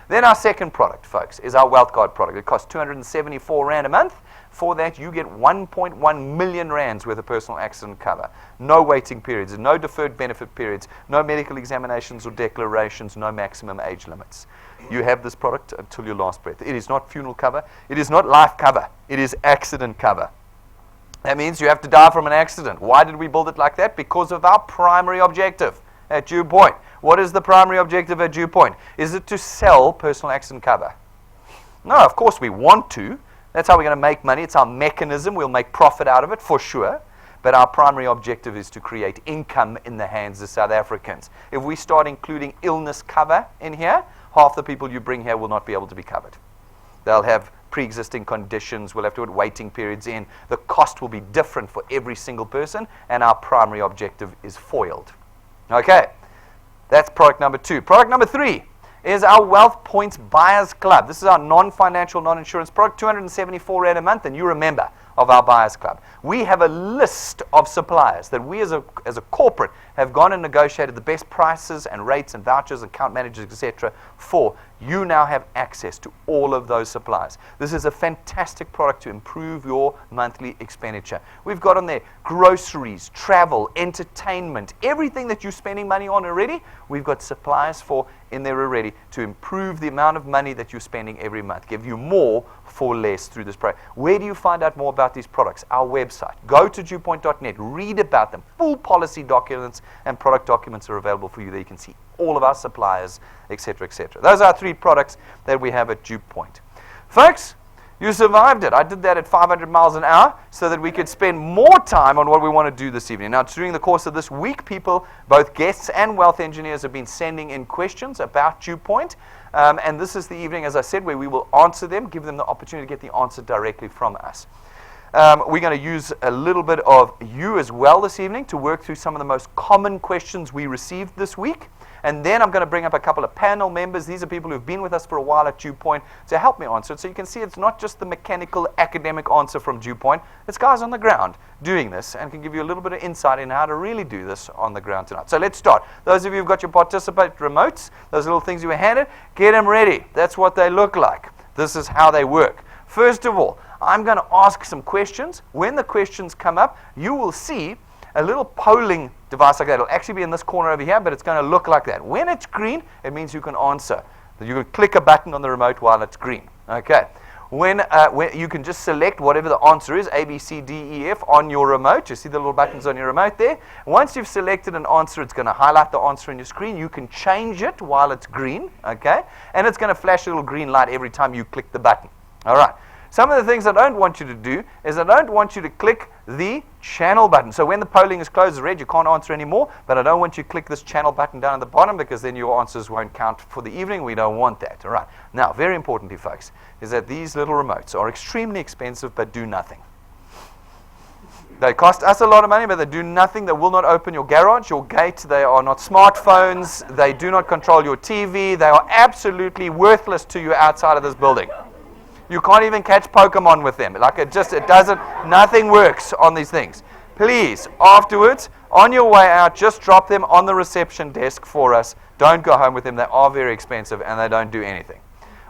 S1: Then our second product, folks, is our Wealth Guard product. It costs 274 rand a month. For that, you get 1.1 million rands worth of personal accident cover. No waiting periods, no deferred benefit periods, no medical examinations or declarations, no maximum age limits. You have this product until your last breath. It is not funeral cover. It is not life cover. It is accident cover. That means you have to die from an accident. Why did we build it like that? Because of our primary objective at DuePoint. What is the primary objective at DuePoint? Is it to sell personal accident cover? No, of course we want to. That's how we're going to make money. It's our mechanism. We'll make profit out of it for sure. But our primary objective is to create income in the hands of South Africans. If we start including illness cover in here, half the people you bring here will not be able to be covered. They'll have pre-existing conditions. We'll have to put waiting periods in. The cost will be different for every single person, and our primary objective is foiled. Okay, that's product number 2. Product number 3 is our Wealth Points Buyers Club. This is our non-financial, non-insurance product, 274 rand a month, and you remember of our Buyers Club. We have a list of suppliers that we as a corporate have gone and negotiated the best prices and rates and vouchers and account managers, etc. for. You now have access to all of those suppliers. This is a fantastic product to improve your monthly expenditure. We've got on there groceries, travel, entertainment, everything that you're spending money on already, we've got suppliers for in there already to improve the amount of money that you're spending every month, give you more for less through this product. Where do you find out more about these products? Our website. Go to DuePoint.net, read about them. Full policy documents and product documents are available for you there. You can see all of our suppliers, etc., etc. Those are 3 products that we have at DuePoint. Folks, you survived it. I did that at 500 miles an hour so that we could spend more time on what we want to do this evening. Now, during the course of this week, people, both guests and wealth engineers, have been sending in questions about DuePoint. And this is the evening, as I said, where we will answer them, give them the opportunity to get the answer directly from us. We're going to use a little bit of you as well this evening to work through some of the most common questions we received this week. And then I'm going to bring up a couple of panel members. These are people who've been with us for a while at DuePoint to help me answer it. So you can see it's not just the mechanical academic answer from DuePoint. It's guys on the ground doing this and can give you a little bit of insight in how to really do this on the ground tonight. So let's start. Those of you who've got your participate remotes, those little things you were handed, get them ready. That's what they look like. This is how they work. First of all, I'm going to ask some questions. When the questions come up, you will see a little polling device like that. It'll actually be in this corner over here, but it's going to look like that. When it's green, it means you can answer. You can click a button on the remote while it's green. Okay. When you can just select whatever the answer is, A, B, C, D, E, F, on your remote. You see the little buttons on your remote there? Once you've selected an answer, it's going to highlight the answer on your screen. You can change it while it's green, okay? And it's going to flash a little green light every time you click the button. All right. Some of the things I don't want you to do is I don't want you to click the channel button. So when the polling is closed, red, you can't answer anymore, but I don't want you to click this channel button down at the bottom because then your answers won't count for the evening. We don't want that. All right. Now, very importantly, folks, is that these little remotes are extremely expensive but do nothing. They cost us a lot of money, but they do nothing. They will not open your garage, your gate. They are not smartphones. They do not control your TV. They are absolutely worthless to you outside of this building. You can't even catch Pokemon with them. Like it doesn't, nothing works on these things. Please, afterwards, on your way out, just drop them on the reception desk for us. Don't go home with them. They are very expensive and they don't do anything.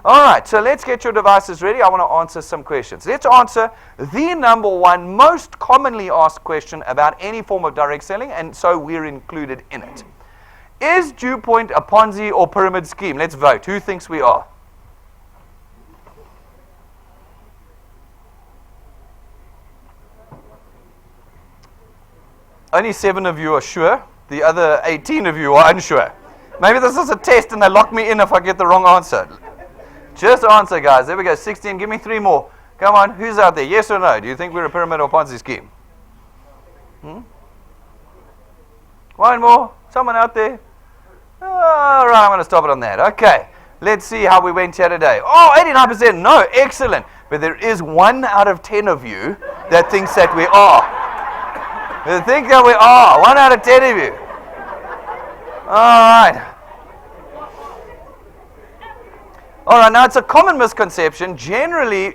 S1: All right, so let's get your devices ready. I want to answer some questions. Let's answer the number one most commonly asked question about any form of direct selling, and so we're included in it. Is DuePoint a Ponzi or pyramid scheme? Let's vote. Who thinks we are? Only 7 of you are sure. The other 18 of you are unsure. Maybe this is a test and they lock me in if I get the wrong answer. Just answer, guys. There we go. 16. Give me 3 more. Come on. Who's out there? Yes or no? Do you think we're a pyramid or Ponzi scheme? One more. Someone out there? All right. I'm going to stop it on that. Okay. Let's see how we went here today. Oh, 89%. No. Excellent. But there is 1 out of 10 of you that thinks that we are. They think that we are. 1 out of 10 of you. All right, now it's a common misconception. Generally,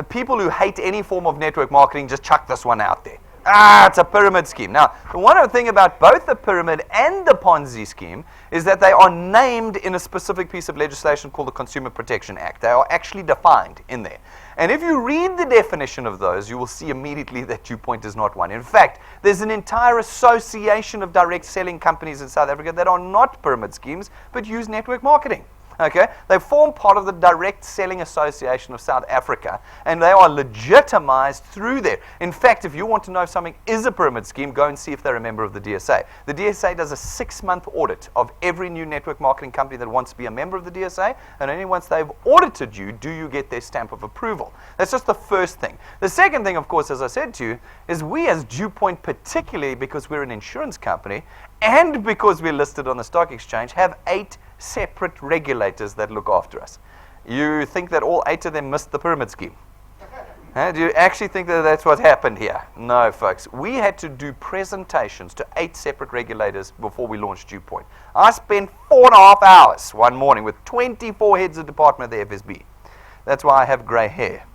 S1: people who hate any form of network marketing just chuck this one out there. It's a pyramid scheme. Now, the one thing about both the pyramid and the Ponzi scheme is that they are named in a specific piece of legislation called the Consumer Protection Act. They are actually defined in there. And if you read the definition of those, you will see immediately that DuePoint is not one. In fact, there's an entire association of direct selling companies in South Africa that are not pyramid schemes, but use network marketing. Okay, they form part of the Direct Selling Association of South Africa, and they are legitimized through there. In fact, if you want to know if something is a pyramid scheme, go and see if they're a member of the DSA. The DSA does a 6-month audit of every new network marketing company that wants to be a member of the DSA, and only once they've audited you do you get their stamp of approval. That's just the first thing. The second thing, of course, as I said to you, is we as DuePoint, particularly because we're an insurance company and because we're listed on the stock exchange, have 8 separate regulators that look after us. You think that all 8 of them missed the pyramid scheme? Do you actually think that that's what happened here? No, folks. We had to do presentations to 8 separate regulators before we launched DuePoint. I spent 4.5 hours one morning with 24 heads of department of the FSB. That's why I have gray hair.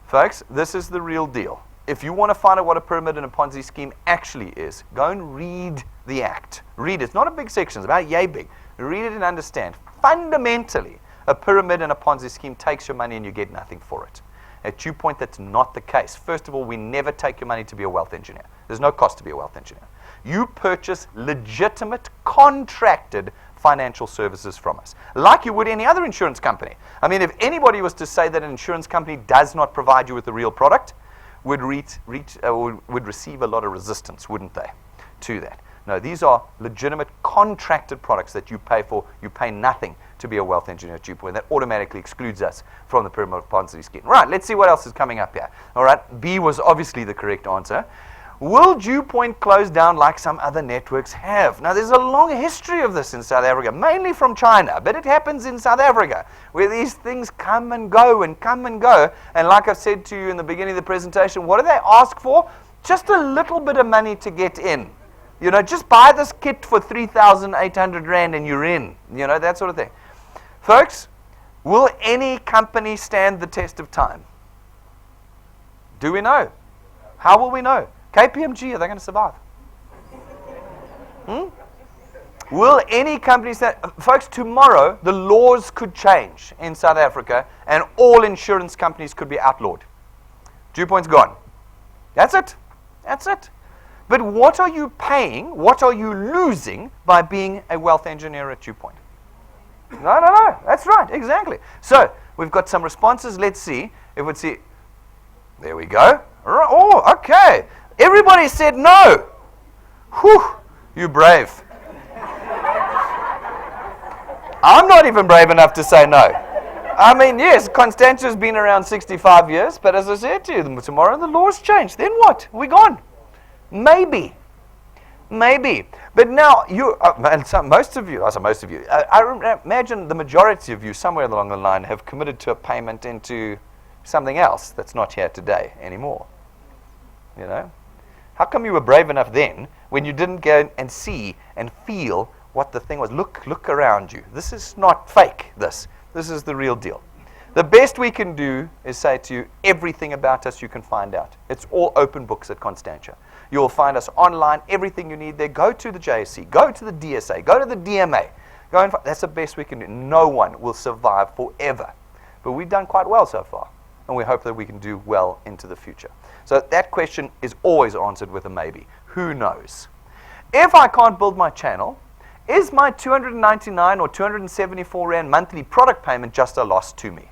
S1: Folks, this is the real deal. If you want to find out what a pyramid and a Ponzi scheme actually is, go and read the act. Read it. It's not a big section. It's about yay big. Read it and understand. Fundamentally, a pyramid and a Ponzi scheme takes your money and you get nothing for it. At DuePoint, that's not the case. First of all, we never take your money to be a wealth engineer. There's no cost to be a wealth engineer. You purchase legitimate, contracted financial services from us, like you would any other insurance company. I mean, if anybody was to say that an insurance company does not provide you with the real product, would receive a lot of resistance, wouldn't they, to that? No, these are legitimate contracted products that you pay for. You pay nothing to be a wealth engineer at DuePoint. That automatically excludes us from the pyramid of Ponzi scheme. Right, let's see what else is coming up here. All right, B was obviously the correct answer. Will DuePoint close down like some other networks have? Now, there's a long history of this in South Africa, mainly from China, but it happens in South Africa, where these things come and go and come and go. And like I said to you in the beginning of the presentation, what do they ask for? Just a little bit of money to get in. You know, just buy this kit for 3,800 Rand and you're in. You know, that sort of thing. Folks, will any company stand the test of time? Do we know? How will we know? KPMG, are they going to survive? Will any company stand? Folks, tomorrow the laws could change in South Africa and all insurance companies could be outlawed. DuePoint's gone. That's it. That's it. But what are you paying, what are you losing by being a wealth engineer at DuePoint? No. That's right, exactly. So, we've got some responses. Let's see if we see. There we go. Oh, okay. Everybody said no. Whew, you brave. I'm not even brave enough to say no. I mean, yes, Constantia's been around 65 years, but as I said to you, tomorrow the laws change. Then what? We're gone. Maybe. But now, most of you, I imagine the majority of you, somewhere along the line, have committed to a payment into something else that's not here today anymore. You know? How come you were brave enough then when you didn't go and see and feel what the thing was? Look around you. This is not fake, this is the real deal. The best we can do is say to you, everything about us you can find out. It's all open books at Constantia. You'll find us online, everything you need there. Go to the JSC, go to the DSA, go to the DMA. That's the best we can do. No one will survive forever. But we've done quite well so far, and we hope that we can do well into the future. So that question is always answered with a maybe. Who knows? If I can't build my channel, is my 299 or 274 Rand monthly product payment just a loss to me?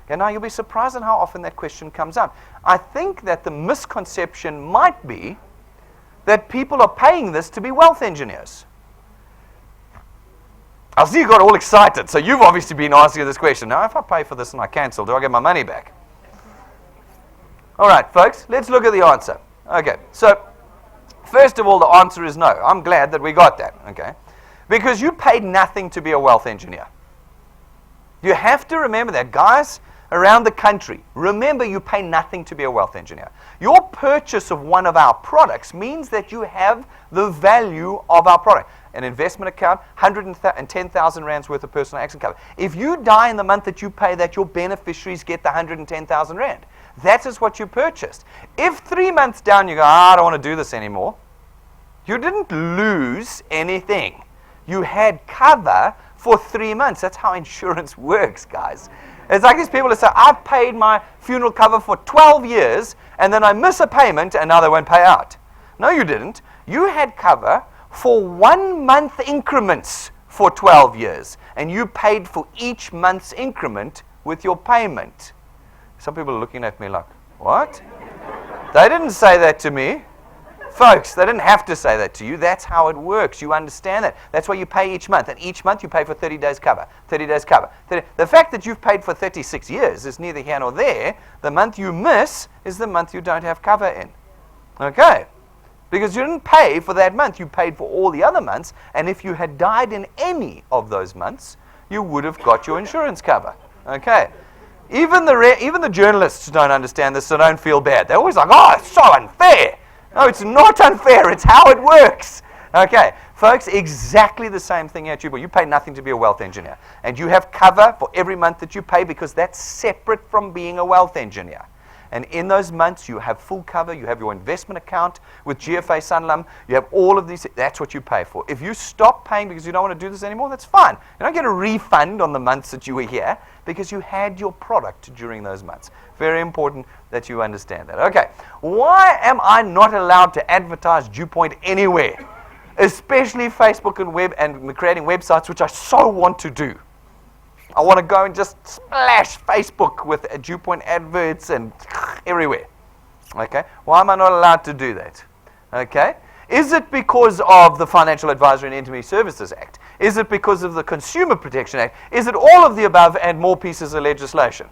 S1: Okay, now you'll be surprised at how often that question comes up. I think that the misconception might be that people are paying this to be wealth engineers. I see you got all excited, so you've obviously been asking this question. Now, if I pay for this and I cancel, do I get my money back? All right, folks, let's look at the answer. Okay, so first of all, the answer is no. I'm glad that we got that, okay? Because you paid nothing to be a wealth engineer. You have to remember that, guys. around the country. Remember, you pay nothing to be a wealth engineer. Your purchase of one of our products means that you have the value of our product. An investment account, 110,000 rands worth of personal accident cover. If you die in the month that you pay that, your beneficiaries get the 110,000 rand. That is what you purchased. If 3 months down you go, I don't want to do this anymore, you didn't lose anything. You had cover for 3 months. That's how insurance works, guys. It's like these people that say, I've paid my funeral cover for 12 years, and then I miss a payment, and now they won't pay out. No, you didn't. You had cover for 1 month increments for 12 years, and you paid for each month's increment with your payment. Some people are looking at me like, what? They didn't say that to me. Folks, they didn't have to say that to you. That's how it works. You understand that. That's why you pay each month. And each month you pay for 30 days cover. 30 days cover. The fact that you've paid for 36 years is neither here nor there. The month you miss is the month you don't have cover in. Okay? Because you didn't pay for that month. You paid for all the other months. And if you had died in any of those months, you would have got your insurance cover. Okay? Even the journalists don't understand this, so don't feel bad. They're always like, oh, it's so unfair. No, it's not unfair. It's how it works. Okay, folks, exactly the same thing at DuePoint. You pay nothing to be a wealth engineer. And you have cover for every month that you pay because that's separate from being a wealth engineer. And in those months, you have full cover. You have your investment account with GFA Sanlam. You have all of these. That's what you pay for. If you stop paying because you don't want to do this anymore, that's fine. You don't get a refund on the months that you were here because you had your product during those months. Very important that you understand that. Okay, why am I not allowed to advertise DuePoint anywhere? Especially Facebook and web and creating websites, which I so want to do. I want to go and just splash Facebook with DuePoint adverts and everywhere. Okay, why am I not allowed to do that? Okay, is it because of the Financial Advisory and Intermediary Services Act? Is it because of the Consumer Protection Act? Is it all of the above and more pieces of legislation?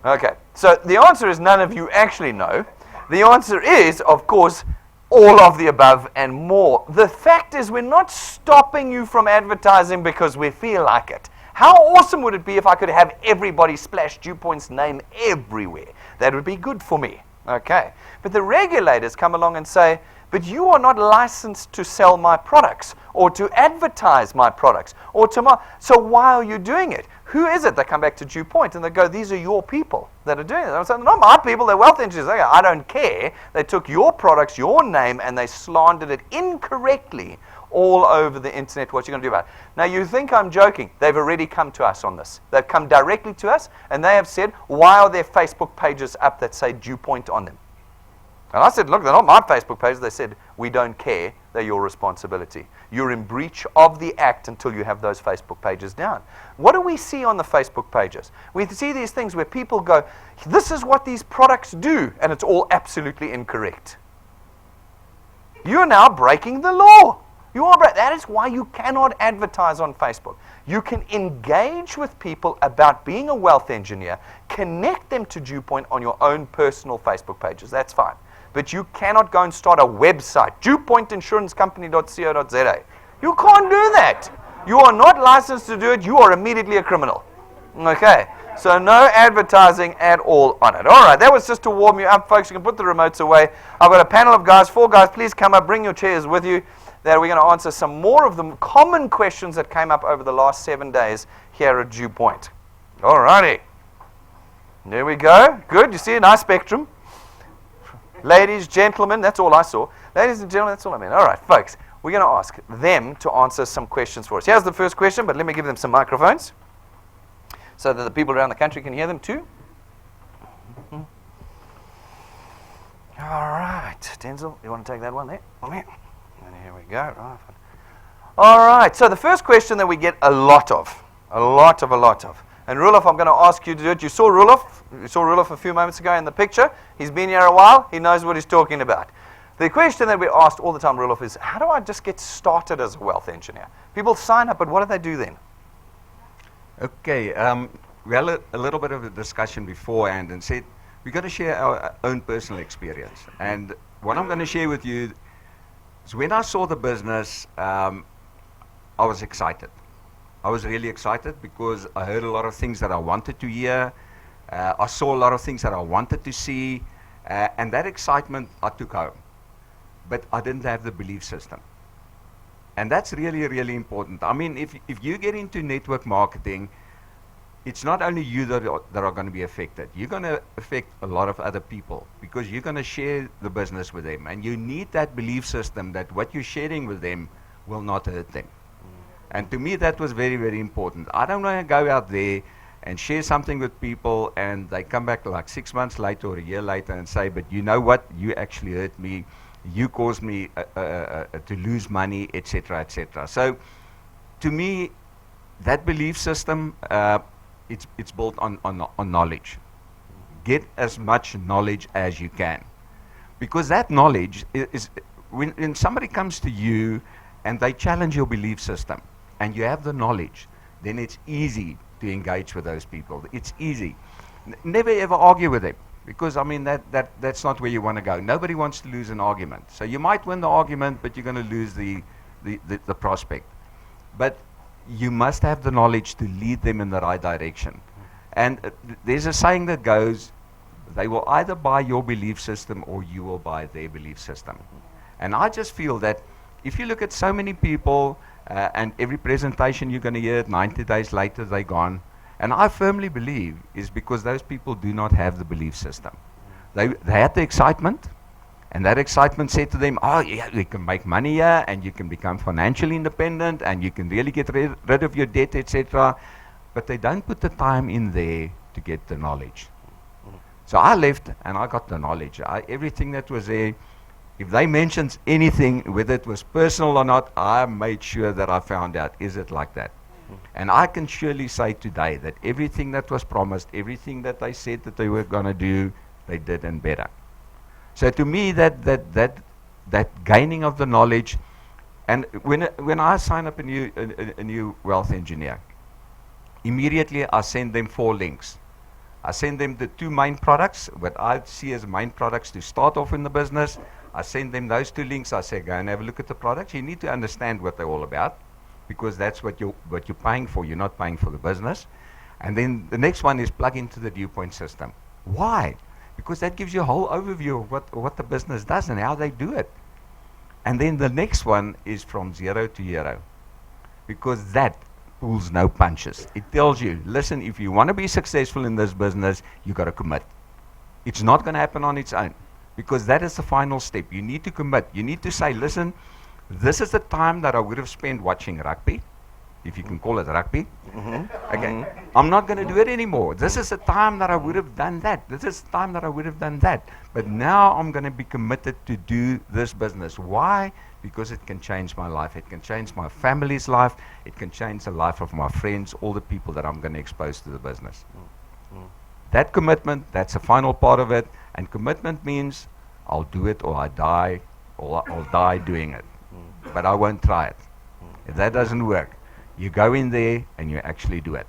S1: Okay, so the answer is none of you actually know. The answer is, of course, all of the above and more. The fact is, we're not stopping you from advertising because we feel like it. How awesome would it be if I could have everybody splash DuePoint's name everywhere? That would be good for me. Okay, but the regulators come along and say, but you are not licensed to sell my products or to advertise my products or to so why are you doing it? Who is it? They come back to DuePoint and they go, these are your people that are doing it. I'm saying, not my people, they're wealth engineers. They go, I don't care. They took your products, your name, and they slandered it incorrectly all over the internet. What are you going to do about it? Now, you think I'm joking. They've already come to us on this. They've come directly to us, and they have said, why are there Facebook pages up that say DuePoint on them? And I said, look, they're not my Facebook pages. They said, we don't care. They're your responsibility. You're in breach of the act until you have those Facebook pages down. What do we see on the Facebook pages? We see these things where people go, this is what these products do, and it's all absolutely incorrect. You're now breaking the law. That is why you cannot advertise on Facebook. You can engage with people about being a wealth engineer, connect them to DuePoint on your own personal Facebook pages. That's fine. But you cannot go and start a website, DuePointInsuranceCompany.co.za. You can't do that. You are not licensed to do it. You are immediately a criminal. Okay, so no advertising at all on it. All right, that was just to warm you up, folks. You can put the remotes away. I've got a panel of guys, 4 guys. Please come up, bring your chairs with you. That we're going to answer some more of the common questions that came up over the last 7 days here at DuePoint. All righty. There we go. Good. You see a nice spectrum. Ladies, gentlemen, that's all I saw. Ladies and gentlemen, that's all I mean. All right, folks, we're going to ask them to answer some questions for us. Here's the first question, but let me give them some microphones so that the people around the country can hear them too. All right, Denzel, you want to take that one there? And here we go. Right. All right, so the first question that we get a lot of. And Rulof, I'm going to ask you to do it. You saw Rulof a few moments ago in the picture. He's been here a while. He knows what he's talking about. The question that we asked all the time, Rulof, is how do I just get started as a wealth engineer? People sign up, but what do they do then?
S3: Okay, we had a little bit of a discussion beforehand and said we're going to share our own personal experience. And what I'm going to share with you is when I saw the business, I was excited. I was really excited because I heard a lot of things that I wanted to hear. I saw a lot of things that I wanted to see. And that excitement I took home. But I didn't have the belief system. And that's really, really important. I mean, if you get into network marketing, it's not only you that are going to be affected. You're going to affect a lot of other people because you're going to share the business with them. And you need that belief system that what you're sharing with them will not hurt them. And to me, that was very, very important. I don't want to go out there and share something with people and they come back like 6 months later or a year later and say, but you know what? You actually hurt me. You caused me to lose money, etc., etc. So to me, that belief system, it's built on knowledge. Get as much knowledge as you can. Because that knowledge is when somebody comes to you and they challenge your belief system and you have the knowledge, then it's easy to engage with those people. It's easy. Never ever argue with them because, I mean, that's not where you want to go. Nobody wants to lose an argument. So you might win the argument, but you're going to lose the prospect. But you must have the knowledge to lead them in the right direction. And there's a saying that goes, they will either buy your belief system or you will buy their belief system. And I just feel that if you look at so many people, and every presentation you're going to hear, 90 days later they're gone. And I firmly believe is because those people do not have the belief system. They had the excitement, and that excitement said to them, oh yeah, you can make money here, and you can become financially independent, and you can really get rid of your debt, etc. But they don't put the time in there to get the knowledge. So I left, and I got the knowledge. Everything that was there, if they mentioned anything, whether it was personal or not, I made sure that I found out, is it like that? And I can surely say today that everything that was promised, everything that they said that they were going to do, they did and better. So to me, that gaining of the knowledge, and when I sign up a new wealth engineer, immediately I send them 4 links. I send them the 2 main products, what I see as main products to start off in the business. I send them those 2 links. I say, go and have a look at the products. You need to understand what they're all about because that's what you're paying for. You're not paying for the business. And then the next one is plug into the DuePoint system. Why? Because that gives you a whole overview of what the business does and how they do it. And then the next one is from 0 to hero because that pulls no punches. It tells you, listen, if you want to be successful in this business, you got to commit. It's not going to happen on its own because that is the final step. You need to commit. You need to say, listen, this is the time that I would have spent watching rugby, if you can call it rugby. Okay, I'm not going to do it anymore. This is the time that I would have done that. This is the time that I would have done that. But now I'm going to be committed to do this business. Why? Because it can change my life. It can change my family's life. It can change the life of my friends, all the people that I'm going to expose to the business. That commitment, that's the final part of it. And commitment means I'll do it or I die, or I'll die doing it. But I won't try it. If that doesn't work, you go in there and you actually do it.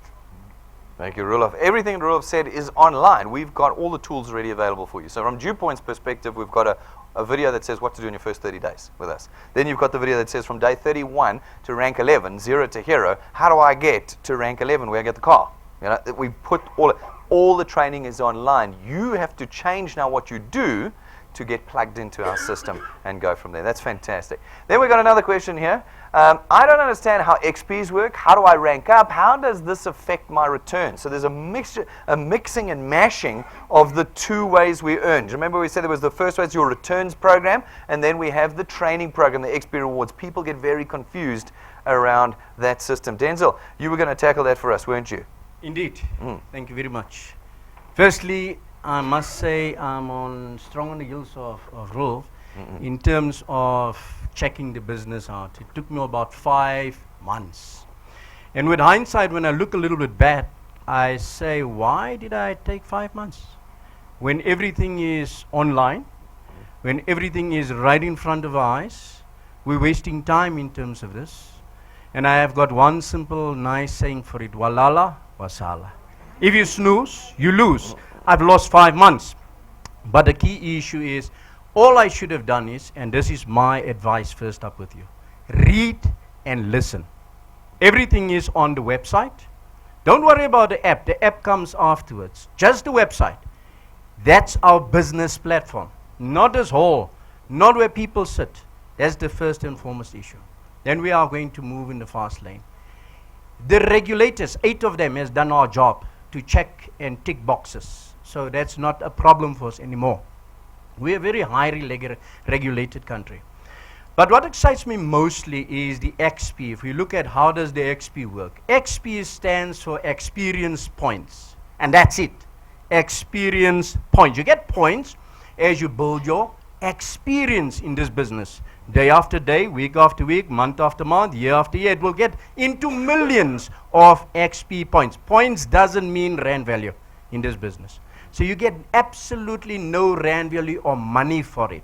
S1: Thank you, Roelof. Everything Roelof said is online. We've got all the tools ready available for you. So from DuePoint's perspective, we've got a video that says what to do in your first 30 days with us. Then you've got the video that says from day 31 to rank 11, 0 to hero, how do I get to rank 11 where I get the car? You know, we put all the training is online. You have to change now what you do to get plugged into our system and go from there. That's fantastic. Then we got another question here. I don't understand how XPs work. How do I rank up? How does this affect my return? So there's a mixing and mashing of the 2 ways we earn. Do you remember we said there was the first way is your returns program, and then we have the training program, the XP rewards. People get very confused around that system. Denzel, you were going to tackle that for us, weren't you?
S4: Indeed. Thank you very much. Firstly, I must say I'm strong on the heels of Rolf in terms of checking the business out. It took me about 5 months. And with hindsight, when I look a little bit back, I say, why did I take 5 months? When everything is online, when everything is right in front of our eyes, we're wasting time in terms of this. And I have got one simple, nice saying for it, walala wasala. If you snooze, you lose. I've lost 5 months. But the key issue is, all I should have done is, and this is my advice first up with you, read and listen. Everything is on the website. Don't worry about the app. The app comes afterwards. Just the website. That's our business platform. Not this hall. Not where people sit. That's the first and foremost issue. Then we are going to move in the fast lane. The regulators, 8 of them, has done our job to check and tick boxes. So that's not a problem for us anymore. We're a very highly regulated country. But what excites me mostly is the XP. If we look at how does the XP work, XP stands for experience points. And that's it. Experience points. You get points as you build your experience in this business. Day after day, week after week, month after month, year after year, it will get into millions of XP points. Points doesn't mean rand value in this business. So you get absolutely no rand value or money for it.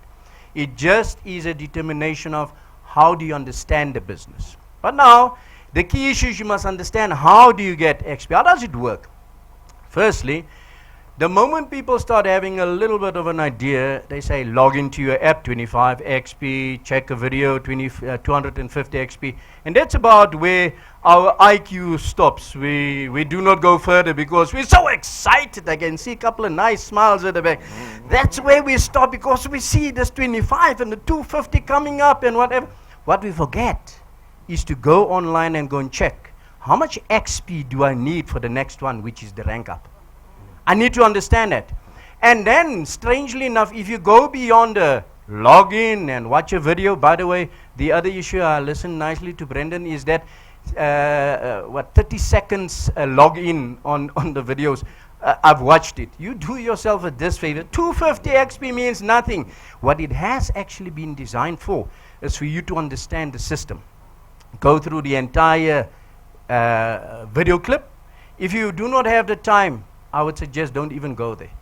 S4: It just is a determination of how do you understand the business. But now, the key issue is you must understand, how do you get XP? How does it work? Firstly, the moment people start having a little bit of an idea, they say log into your app, 25 XP, check a video, 250 XP. And that's about where our IQ stops. We do not go further because we're so excited. I can see a couple of nice smiles at the back. That's where we stop because we see this 25 and the 250 coming up and whatever. What we forget is to go online and go and check, how much XP do I need for the next one, which is the rank up? I need to understand that. And then, strangely enough, if you go beyond the login and watch a video, by the way, the other issue, I listened nicely to Brendan, is that 30 seconds login on the videos. I've watched it. You do yourself a disfavor. 250 XP means nothing. What it has actually been designed for is for you to understand the system. Go through the entire video clip. If you do not have the time, I would suggest don't even go there.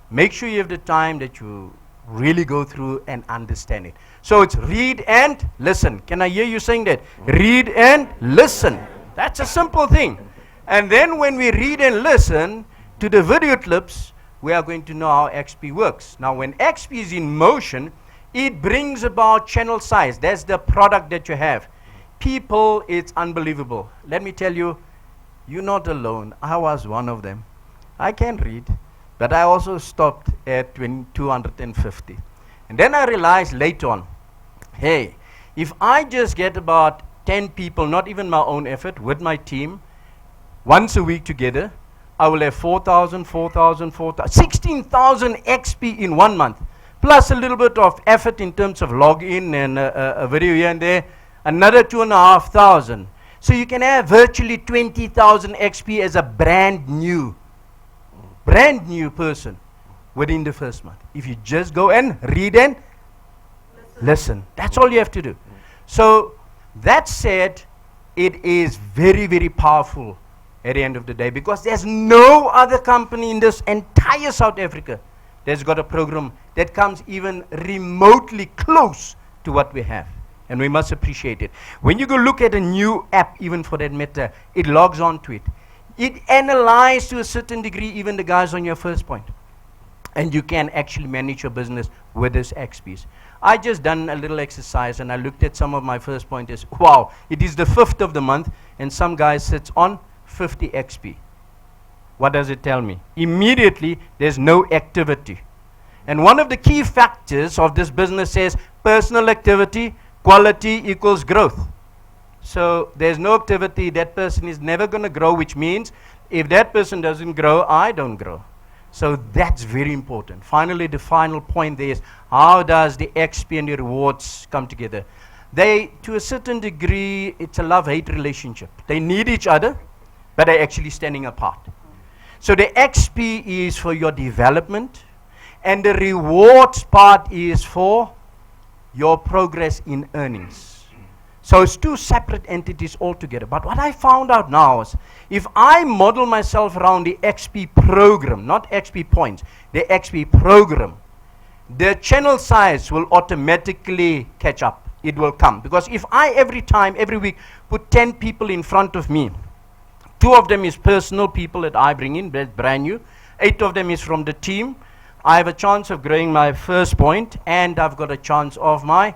S4: Make sure you have the time that you really go through and understand it. So it's read and listen. Can I hear you saying that? Read and listen. That's a simple thing. And then when we read and listen to the video clips, we are going to know how XP works. Now when XP is in motion, it brings about channel size. That's the product that you have. People, it's unbelievable. Let me tell you, you're not alone. I was one of them. I can read, but I also stopped at 250. And then I realized later on, hey, if I just get about 10 people, not even my own effort, with my team, once a week together, I will have 4,000, 16,000 XP in 1 month, plus a little bit of effort in terms of login and a video here and there, another 2,500. So you can have virtually 20,000 XP as a brand new person within the first month. If you just go and read and listen. That's all you have to do. So that said, it is very, very powerful at the end of the day because there's no other company in this entire South Africa that's got a program that comes even remotely close to what we have. And we must appreciate it. When you go look at a new app, even for that matter, it logs on to it. It analyzes to a certain degree even the guys on your first point. And you can actually manage your business with this XPs. I just done a little exercise and I looked at some of my first pointers. Wow, it is the 5th of the month and some guy sits on 50 XP. What does it tell me? Immediately, there's no activity. And one of the key factors of this business says personal activity, quality equals growth. So there's no activity, that person is never going to grow, which means if that person doesn't grow, I don't grow. So that's very important. Finally, the final point there is, how does the XP and the rewards come together? They, to a certain degree, it's a love-hate relationship. They need each other, but they're actually standing apart. So the XP is for your development, and the rewards part is for your progress in earnings. So it's two separate entities altogether. But what I found out now is, if I model myself around the XP program, not XP points, the XP program, the channel size will automatically catch up. It will come. Because if I every week, put 10 people in front of me, 2 of them is personal people that I bring in, that's brand new, 8 of them is from the team, I have a chance of growing my first point, and I've got a chance of my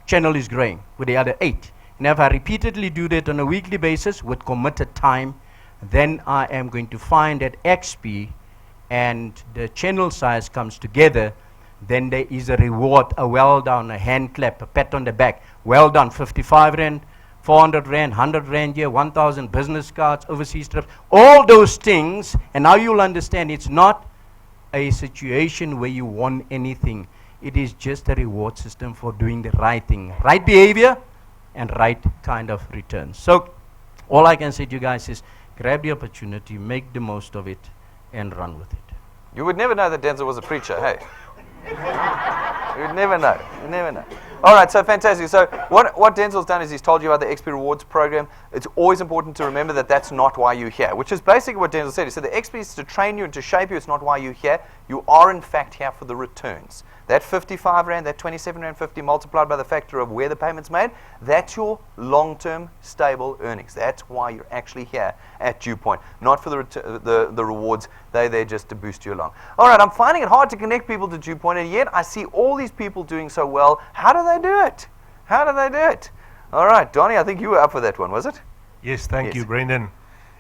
S4: channel is growing with the other 8. And if I repeatedly do that on a weekly basis with committed time, then I am going to find that XP and the channel size comes together. Then there is a reward, a well done, a hand clap, a pat on the back. Well done, 55 Rand, 400 Rand, 100 Rand here, 1,000 business cards, overseas trips, all those things. And now you'll understand it's not a situation where you won anything. It is just a reward system for doing the right thing, right behavior and right kind of returns. So all I can say to you guys is grab the opportunity, make the most of it, and run with it.
S1: You would never know that Denzel was a preacher, hey? You'd never know. You'd never know. All right, so fantastic. So what Denzel's done is he's told you about the XP Rewards program. It's always important to remember that that's not why you're here, which is basically what Denzel said. He said the XP is to train you and to shape you. It's not why you're here. You are, in fact, here for the returns. That 55 Rand, that 27 Rand 50 multiplied by the factor of where the payment's made, that's your long-term stable earnings. That's why you're actually here at DuePoint, not for the rewards. They're there just to boost you along. All right, I'm finding it hard to connect people to DuePoint, and yet I see all these people doing so well. How do they do it? How do they do it? All right, Donnie, I think you were up for that one, was it?
S5: Yes, thank
S1: Yes.
S5: you, Brendan.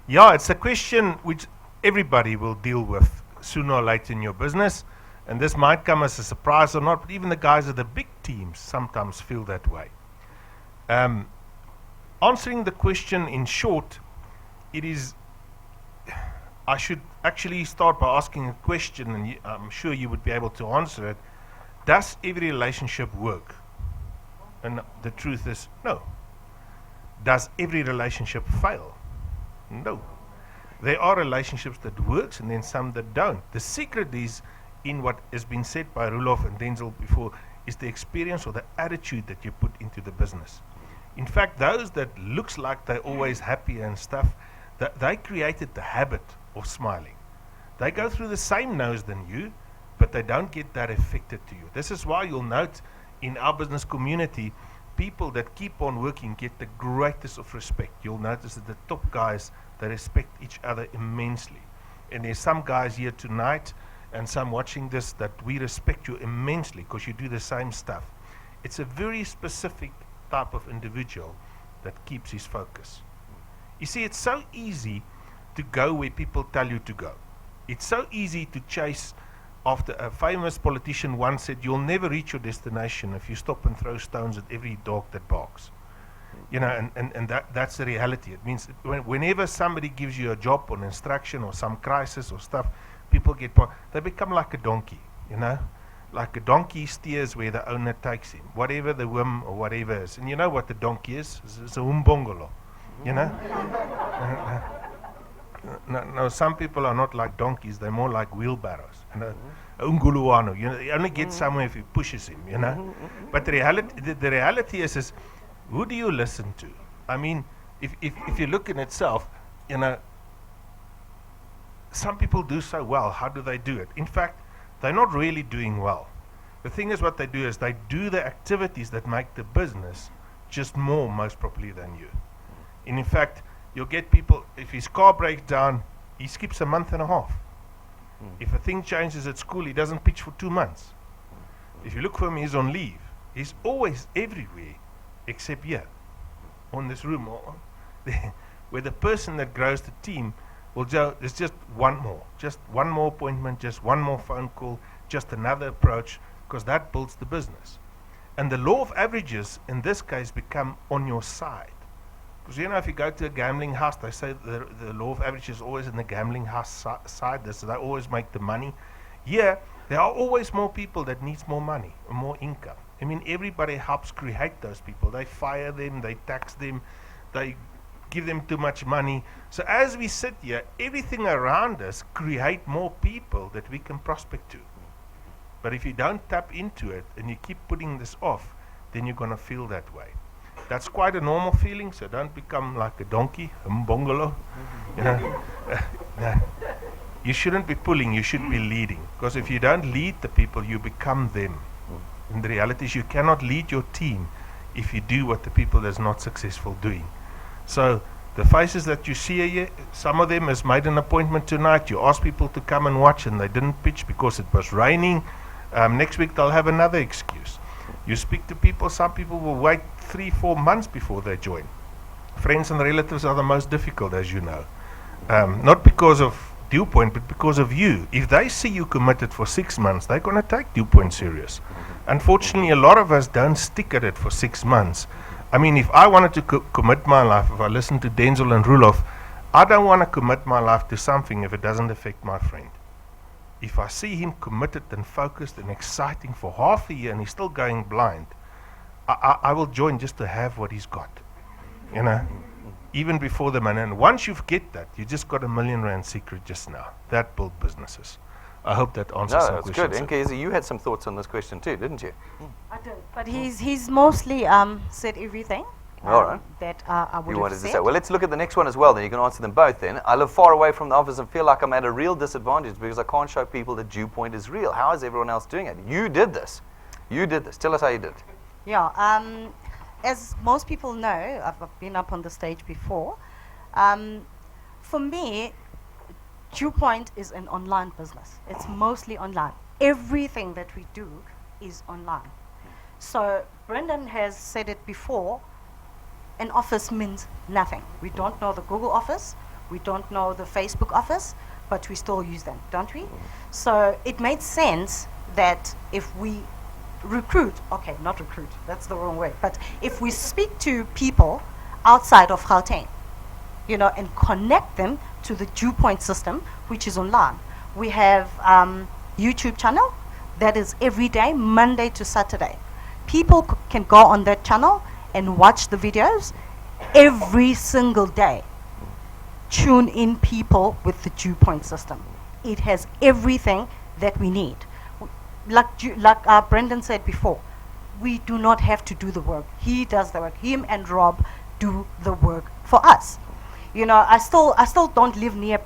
S5: Yeah, it's a question which everybody will deal with sooner or later in your business. And this might come as a surprise or not, but even the guys at the big teams sometimes feel that way. Answering the question in short, it is, I should actually start by asking a question, and I'm sure you would be able to answer it. Does every relationship work? And the truth is, no. Does every relationship fail? No. There are relationships that works and then some that don't. The secret is in what has been said by Roelof and Denzel before, is the experience or the attitude that you put into the business. In fact, those that looks like they're always happy and stuff, they created the habit of smiling. They go through the same nose than you, but they don't get that affected to you. This is why you'll note in our business community, people that keep on working get the greatest of respect. You'll notice that the top guys, they respect each other immensely. And there's some guys here tonight and some watching this that we respect you immensely because you do the same stuff. It's a very specific type of individual that keeps his focus. You see, it's so easy to go where people tell you to go. It's so easy to chase after. A famous politician once said, you'll never reach your destination if you stop and throw stones at every dog that barks. You know, and that's the reality. It means whenever somebody gives you a job or an instruction or some crisis or stuff, people they become like a donkey, you know, like a donkey steers where the owner takes him, whatever the whim or whatever is. And you know what the donkey is? It's a umbongolo, you know. No, some people are not like donkeys; they're more like wheelbarrows. You know, unguluano. You know, you only get somewhere if he pushes him. You know. But the reality is who do you listen to? I mean, if you look in itself, you know. Some people do so well. How do they do it? In fact, they're not really doing well. The thing is, what they do is they do the activities that make the business just more, most probably, than you. And in fact, you'll get people, if his car breaks down, he skips a month and a half. If a thing changes at school, he doesn't pitch for 2 months. If you look for him, he's on leave. He's always everywhere, except here, on this room, or where the person that grows the team, well, Joe, there's just one more appointment, just one more phone call, just another approach, because that builds the business. And the law of averages, in this case, become on your side. Because, you know, if you go to a gambling house, they say the law of averages is always in the gambling house side. They always make the money. Here, there are always more people that needs more money, or more income. I mean, everybody helps create those people. They fire them, they tax them, they give them too much money. So as we sit here, everything around us create more people that we can prospect to. But if you don't tap into it and you keep putting this off, then you're going to feel that way. That's quite a normal feeling, so don't become like a donkey, a mbongolo. You know, you shouldn't be pulling, you should be leading. Because if you don't lead the people, you become them. And the reality is you cannot lead your team if you do what the people that's not successful doing. So the faces that you see here, some of them has made an appointment tonight. You ask people to come and watch and they didn't pitch because it was raining. Next week they'll have another excuse. You speak to people, some people will wait 3-4 months before they join. Friends and relatives are the most difficult, as you know. Not because of DuePoint, but because of you. If they see you committed for 6 months, they're going to take DuePoint serious. Unfortunately, a lot of us don't stick at it for 6 months. I mean, if I wanted to commit my life, if I listen to Denzel and Rulof, I don't want to commit my life to something if it doesn't affect my friend. If I see him committed and focused and exciting for half a year and he's still going blind, I will join just to have what he's got. You know, even before the money. And once you get that, you just got R1 million secret just now. That built businesses. I hope that answers some
S1: No, that's
S5: questions.
S1: good. Nkezi, you had some thoughts on this question too, didn't you?
S6: I don't. But he's mostly said everything
S1: All right.
S6: that I would
S1: You
S6: have
S1: wanted to
S6: said.
S1: say. Well, let's look at the next one as well, then you can answer them both then. I live far away from the office and feel like I'm at a real disadvantage because I can't show people that DuePoint is real. How is everyone else doing it? You did this. You did this. Tell us how you did it.
S6: Yeah. As most people know, I've been up on the stage before. For me, DuePoint is an online business. It's mostly online. Everything that we do is online. So Brendan has said it before, an office means nothing. We don't know the Google office, we don't know the Facebook office, but we still use them, don't we? So it made sense that if we not recruit, that's the wrong way, but if we speak to people outside of Gauteng, you know, and connect them to the DuePoint system, which is online. We have YouTube channel that is every day, Monday to Saturday. People can go on that channel and watch the videos every single day. Tune in people with the DuePoint system. It has everything that we need. Like Brendan said before, we do not have to do the work. He does the work. Him and Rob do the work for us. You know, I still don't live near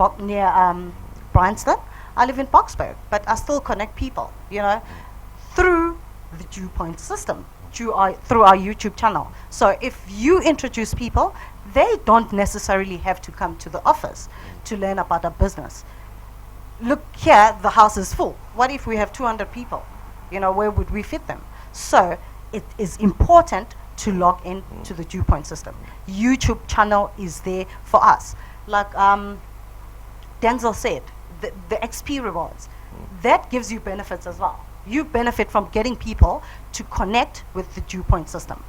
S6: Bryanston. I live in Boksburg, but I still connect people, you know, through the DuePoint system, through our YouTube channel. So if you introduce people, they don't necessarily have to come to the office to learn about our business. Look here, the house is full. What if we have 200 people? You know, where would we fit them? So it is important to log in to the DuePoint system. YouTube channel is there for us. Like Denzel said, the XP rewards, that gives you benefits as well. You benefit from getting people to connect with the DuePoint system.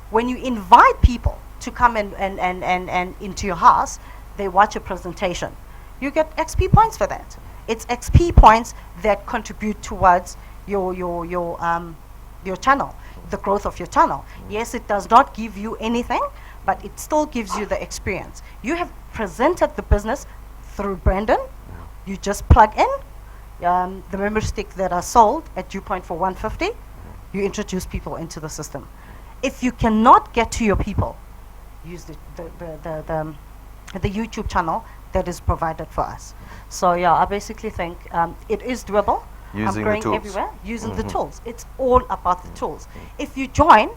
S6: When you invite people to come and into your house, they watch a presentation. You get XP points for that. It's XP points that contribute towards your channel, the growth of your channel. Yes, it does not give you anything, but it still gives you the experience. You have presented the business through Brendan. You just plug in the member stick that are sold at DuePoint for 150. You introduce people into the system. If you cannot get to your people, use the YouTube channel that is provided for us. So yeah, I basically think it is doable.
S1: Using
S6: I'm
S1: the
S6: growing
S1: tools.
S6: everywhere using the tools. It's all about the tools. If you join,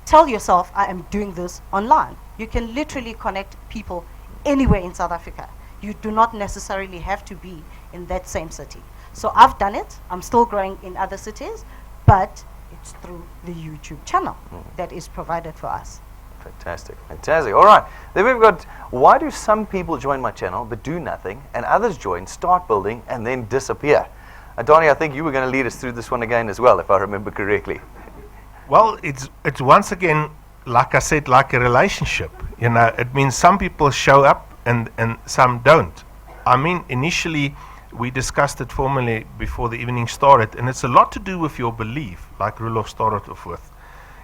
S6: tell yourself, I am doing this online. You can literally connect people anywhere in South Africa. You do not necessarily have to be in that same city. So I've done it. I'm still growing in other cities, but it's through the YouTube channel that is provided for us.
S1: Fantastic, fantastic. All right, then we've got, why do some people join my channel but do nothing, and others join, start building, and then disappear? Donnie, I think you were going to lead us through this one again as well, if I remember correctly.
S5: Well, it's once again, like I said, like a relationship. You know, it means some people show up and some don't. I mean, initially, we discussed it formally before the evening started, and it's a lot to do with your belief, like Rulof started off with.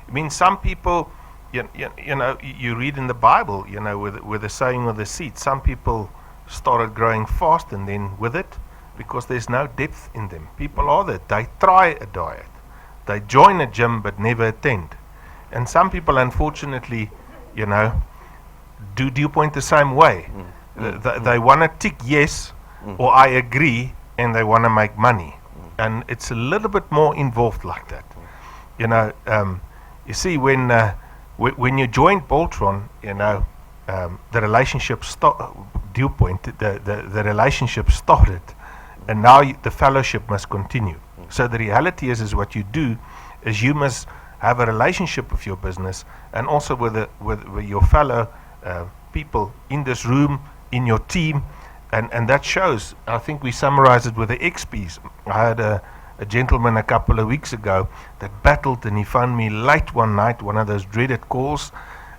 S5: I mean, some people, you know, you read in the Bible, you know, with the sowing of the seed, some people started growing fast and then with it, because there's no depth in them. People are that. They try a diet. They join a gym but never attend. And some people, unfortunately, you know, do DuePoint the same way. They want to tick yes or I agree, and they want to make money. And it's a little bit more involved like that. You know, you see, when you join Boltron, you know, the relationship DuePoint, the relationship started, and now the fellowship must continue. So the reality is what you do is you must have a relationship with your business and also with your fellow people in this room, in your team, and that shows. I think we summarized it with the XPs. I had a gentleman a couple of weeks ago that battled, and he phoned me late one night, one of those dreaded calls,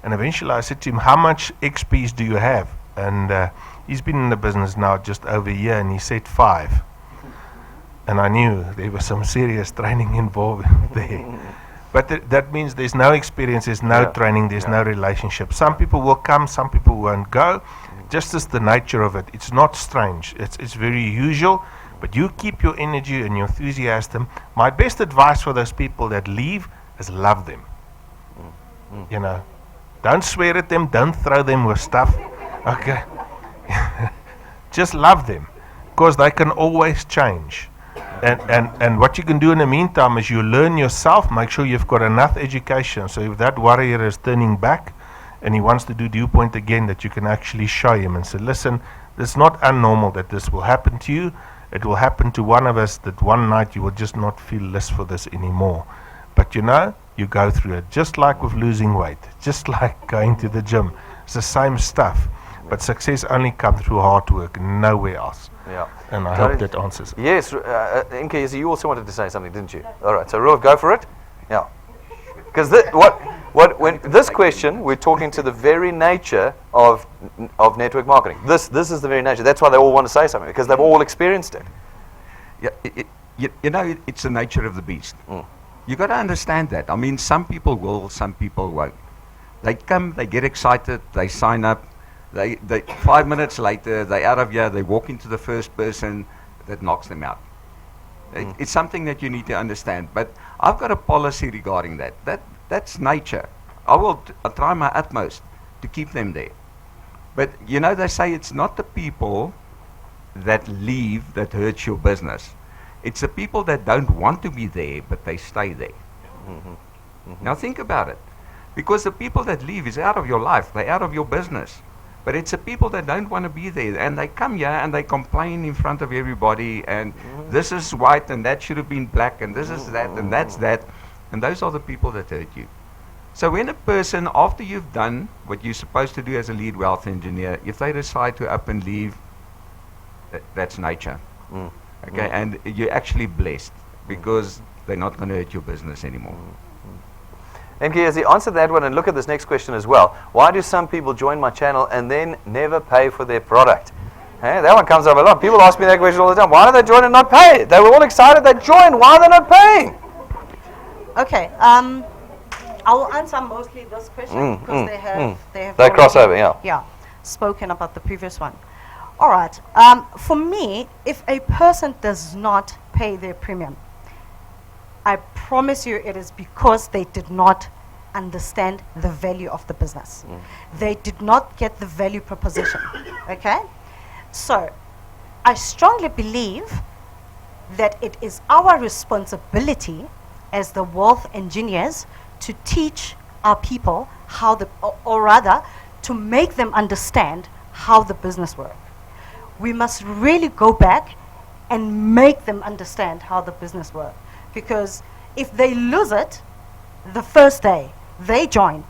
S5: and eventually I said to him, how much XPs do you have? And he's been in the business now just over a year, and he said 5. And I knew there was some serious training involved there. But that means there's no experience, there's no training, there's no relationship. Some people will come, some people won't go. Just as the nature of it. It's not strange. It's very usual. But you keep your energy and your enthusiasm. My best advice for those people that leave is love them. You know, don't swear at them, don't throw them with stuff. Okay. Just love them, because they can always change. And what you can do in the meantime is you learn yourself, make sure you've got enough education. So if that warrior is turning back and he wants to do DuePoint again, that you can actually show him and say, listen, it's not unnormal that this will happen to you. It will happen to one of us that one night you will just not feel less for this anymore. But you know, you go through it, just like with losing weight, just like going to the gym. It's the same stuff. But success only comes through hard work, nowhere else.
S1: Yeah.
S5: And I hope that answers it.
S1: Yes, Inke, you also wanted to say something, didn't you? All right, so Rolf, go for it. Yeah. Because when this question, we're talking to the very nature of network marketing. This is the very nature. That's why they all want to say something, because they've all experienced it.
S3: Yeah, you know, it's the nature of the beast. You got to understand that. I mean, some people will, some people won't. They come, they get excited, they sign up. They 5 minutes later, they're out of here, they walk into the first person that knocks them out. It's something that you need to understand. But I've got a policy regarding that. That's nature. I'll try my utmost to keep them there. But you know, they say it's not the people that leave that hurts your business. It's the people that don't want to be there, but they stay there. Now think about it. Because the people that leave is out of your life, they're out of your business. But it's the people that don't want to be there, and they come here and they complain in front of everybody, and this is white and that should have been black, and this is that and that's that, and those are the people that hurt you. So when a person, after you've done what you're supposed to do as a lead wealth engineer, if they decide to up and leave, that's nature. Okay, and you're actually blessed, because they're not going to hurt your business anymore.
S1: MK, as he answered that one, and look at this next question as well. Why do some people join my channel and then never pay for their product? Hey, that one comes up a lot. People ask me that question all the time. Why do they join and not pay? They were all excited they joined. Why are they not paying?
S6: Okay, I will answer mostly this question because they have
S1: They cross over,
S6: yeah, spoken about the previous one. All right. For me, if a person does not pay their premium, I promise you it is because they did not understand the value of the business. They did not get the value proposition. Okay? So, I strongly believe that it is our responsibility as the wealth engineers to teach our people how or rather, to make them understand how the business works. We must really go back and make them understand how the business works. Because if they lose it the first day they join,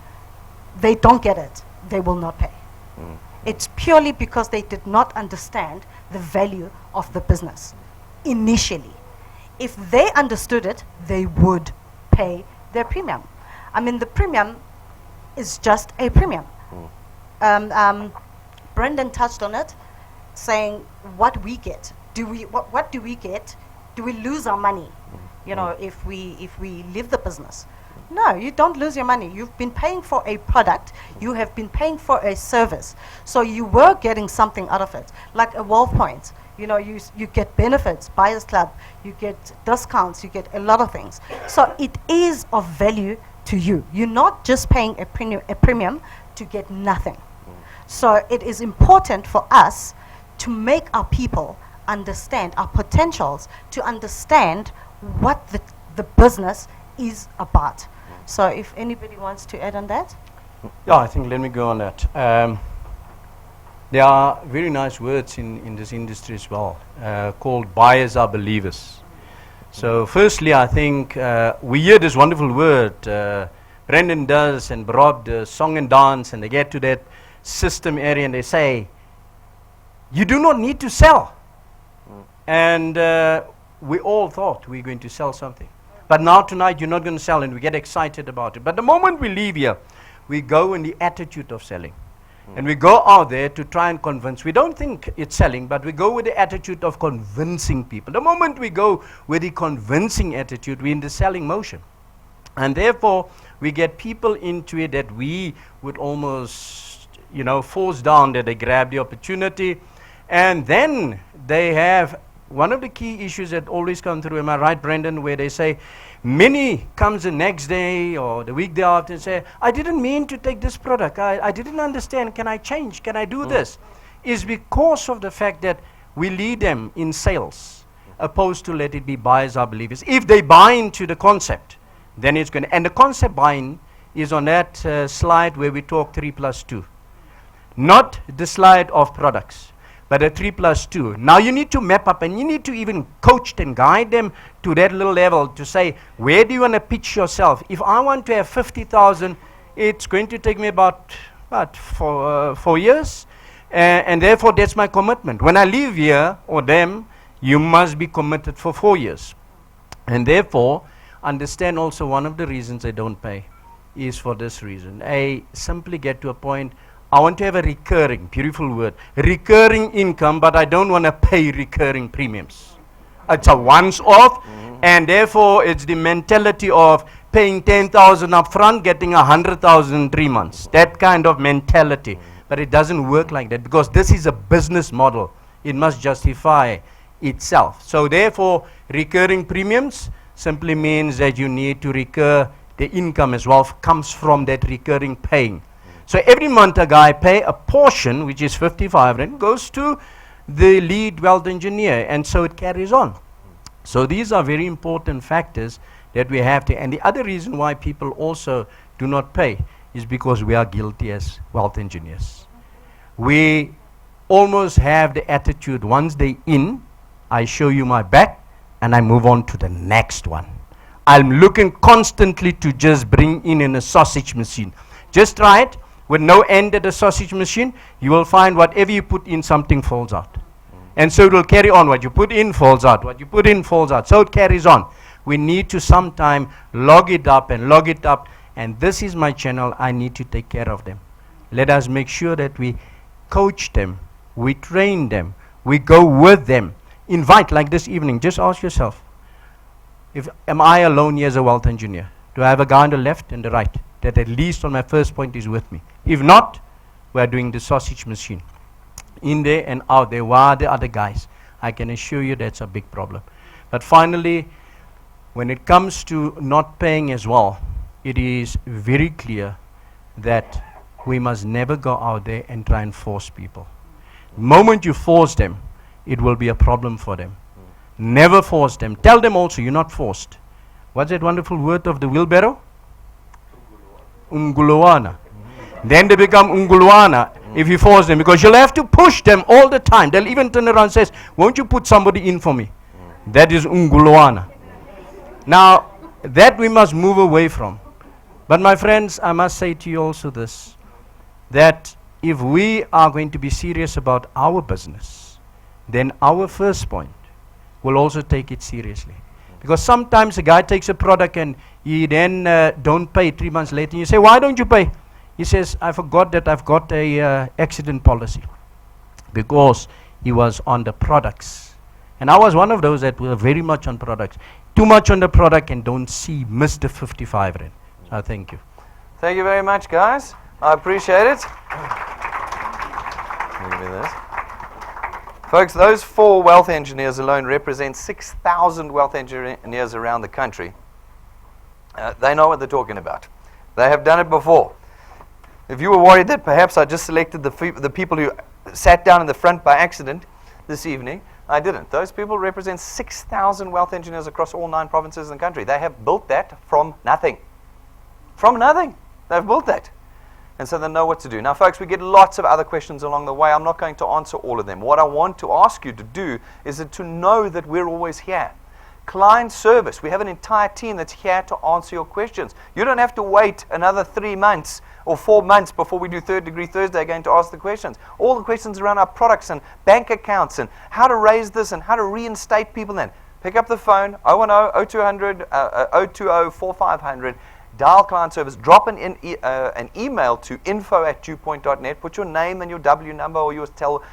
S6: they don't get it, they will not pay. It's purely because they did not understand the value of the business initially. If they understood it, they would pay their premium. I mean, the premium is just a premium. Brendan touched on it, saying what we get. What do we get? Do we lose our money? You know, if we leave the business? No, you don't lose your money. You've been paying for a product. You have been paying for a service. So you were getting something out of it, like a DuePoint. You know, you get benefits, Buyers Club, you get discounts, you get a lot of things. So it is of value to you. You're not just paying a premium to get nothing. So it is important for us to make our people understand our potentials, to understand what the business is about. So if anybody wants to add on that?
S4: Yeah, I think let me go on that. There are very nice words in this industry as well, called buyers are believers. So firstly, I think we hear this wonderful word, Brendan does and Rob does, song and dance, and they get to that system area and they say, you do not need to sell. And we all thought we were going to sell something. But now tonight you're not going to sell, and we get excited about it. But the moment we leave here, we go in the attitude of selling. And we go out there to try and convince. We don't think it's selling, but we go with the attitude of convincing people. The moment we go with the convincing attitude, we're in the selling motion. And therefore, we get people into it that we would almost, force down, that they grab the opportunity. And then they have one of the key issues that always come through, am I right, Brendan, where they say, many comes the next day or the week thereafter and say, I didn't mean to take this product. I didn't understand. Can I change? Can I do this? Is because of the fact that we lead them in sales, opposed to let it be buyers or believers. If they buy into the concept, then it's going to, and the concept buying is on that slide where we talk 3+2. Not the slide of products, but a 3+2. Now you need to map up, and you need to even coach and guide them to that little level to say, where do you want to pitch yourself? If I want to have 50,000, it's going to take me about 4 years, and therefore that's my commitment. When I leave here, or them, you must be committed for 4 years. And therefore, understand also one of the reasons they don't pay is for this reason. I simply get to a point, I want to have a recurring, beautiful word, recurring income, but I don't want to pay recurring premiums. It's a once-off, and therefore it's the mentality of paying 10,000 up front, getting 100,000 in 3 months. That kind of mentality. But it doesn't work like that, because this is a business model. It must justify itself. So therefore, recurring premiums simply means that you need to recur the income as well, comes from that recurring paying. So every month a guy pay a portion, which is 55 rand, goes to the lead wealth engineer, and so it carries on. So these are very important factors that we have to, and the other reason why people also do not pay is because we are guilty as wealth engineers. We almost have the attitude, once they in, I show you my back, and I move on to the next one. I'm looking constantly to just bring in a sausage machine. Just try it. With no end at the sausage machine, you will find whatever you put in, something falls out. And so it will carry on. What you put in falls out. What you put in falls out. So it carries on. We need to sometime log it up and log it up. And this is my channel. I need to take care of them. Let us make sure that we coach them. We train them. We go with them. Invite, like this evening. Just ask yourself, am I alone here as a wealth engineer? Do I have a guy on the left and the right that at least on my first point is with me? If not, we're doing the sausage machine. In there and out there, where are the other guys? I can assure you that's a big problem. But finally, when it comes to not paying as well, it is very clear that we must never go out there and try and force people. The moment you force them, it will be a problem for them. Never force them. Tell them also, you're not forced. What's that wonderful word of the wheelbarrow? Unguluana. Then they become unguluana if you force them, because you'll have to push them all the time. They'll even turn around and say, won't you put somebody in for me? That is unguluana. Now, that we must move away from. But my friends, I must say to you also this, that if we are going to be serious about our business, then our first point will also take it seriously. Because sometimes a guy takes a product and he then don't pay 3 months later. And you say, why don't you pay? He says, I forgot that I've got a accident policy. Because he was on the products. And I was one of those that were very much on products. Too much on the product and don't see, miss the 55 rand. So thank you.
S1: Thank you very much, guys. I appreciate it. Give me this. Folks, those 4 wealth engineers alone represent 6,000 wealth engineers around the country. They know what they're talking about. They have done it before. If you were worried that perhaps I just selected the people who sat down in the front by accident this evening, I didn't. Those people represent 6,000 wealth engineers across all 9 provinces in the country. They have built that from nothing. From nothing. They've built that. And so they know what to do. Now, folks, we get lots of other questions along the way. I'm not going to answer all of them. What I want to ask you to do is to know that we're always here. Client service. We have an entire team that's here to answer your questions. You don't have to wait another 3 months or 4 months before we do Third Degree Thursday again to ask the questions. All the questions around our products and bank accounts and how to raise this and how to reinstate people in. Pick up the phone, 010-0200, 020-4500, dial client service, drop an email to info@DuePoint.net, put your name and your W number or your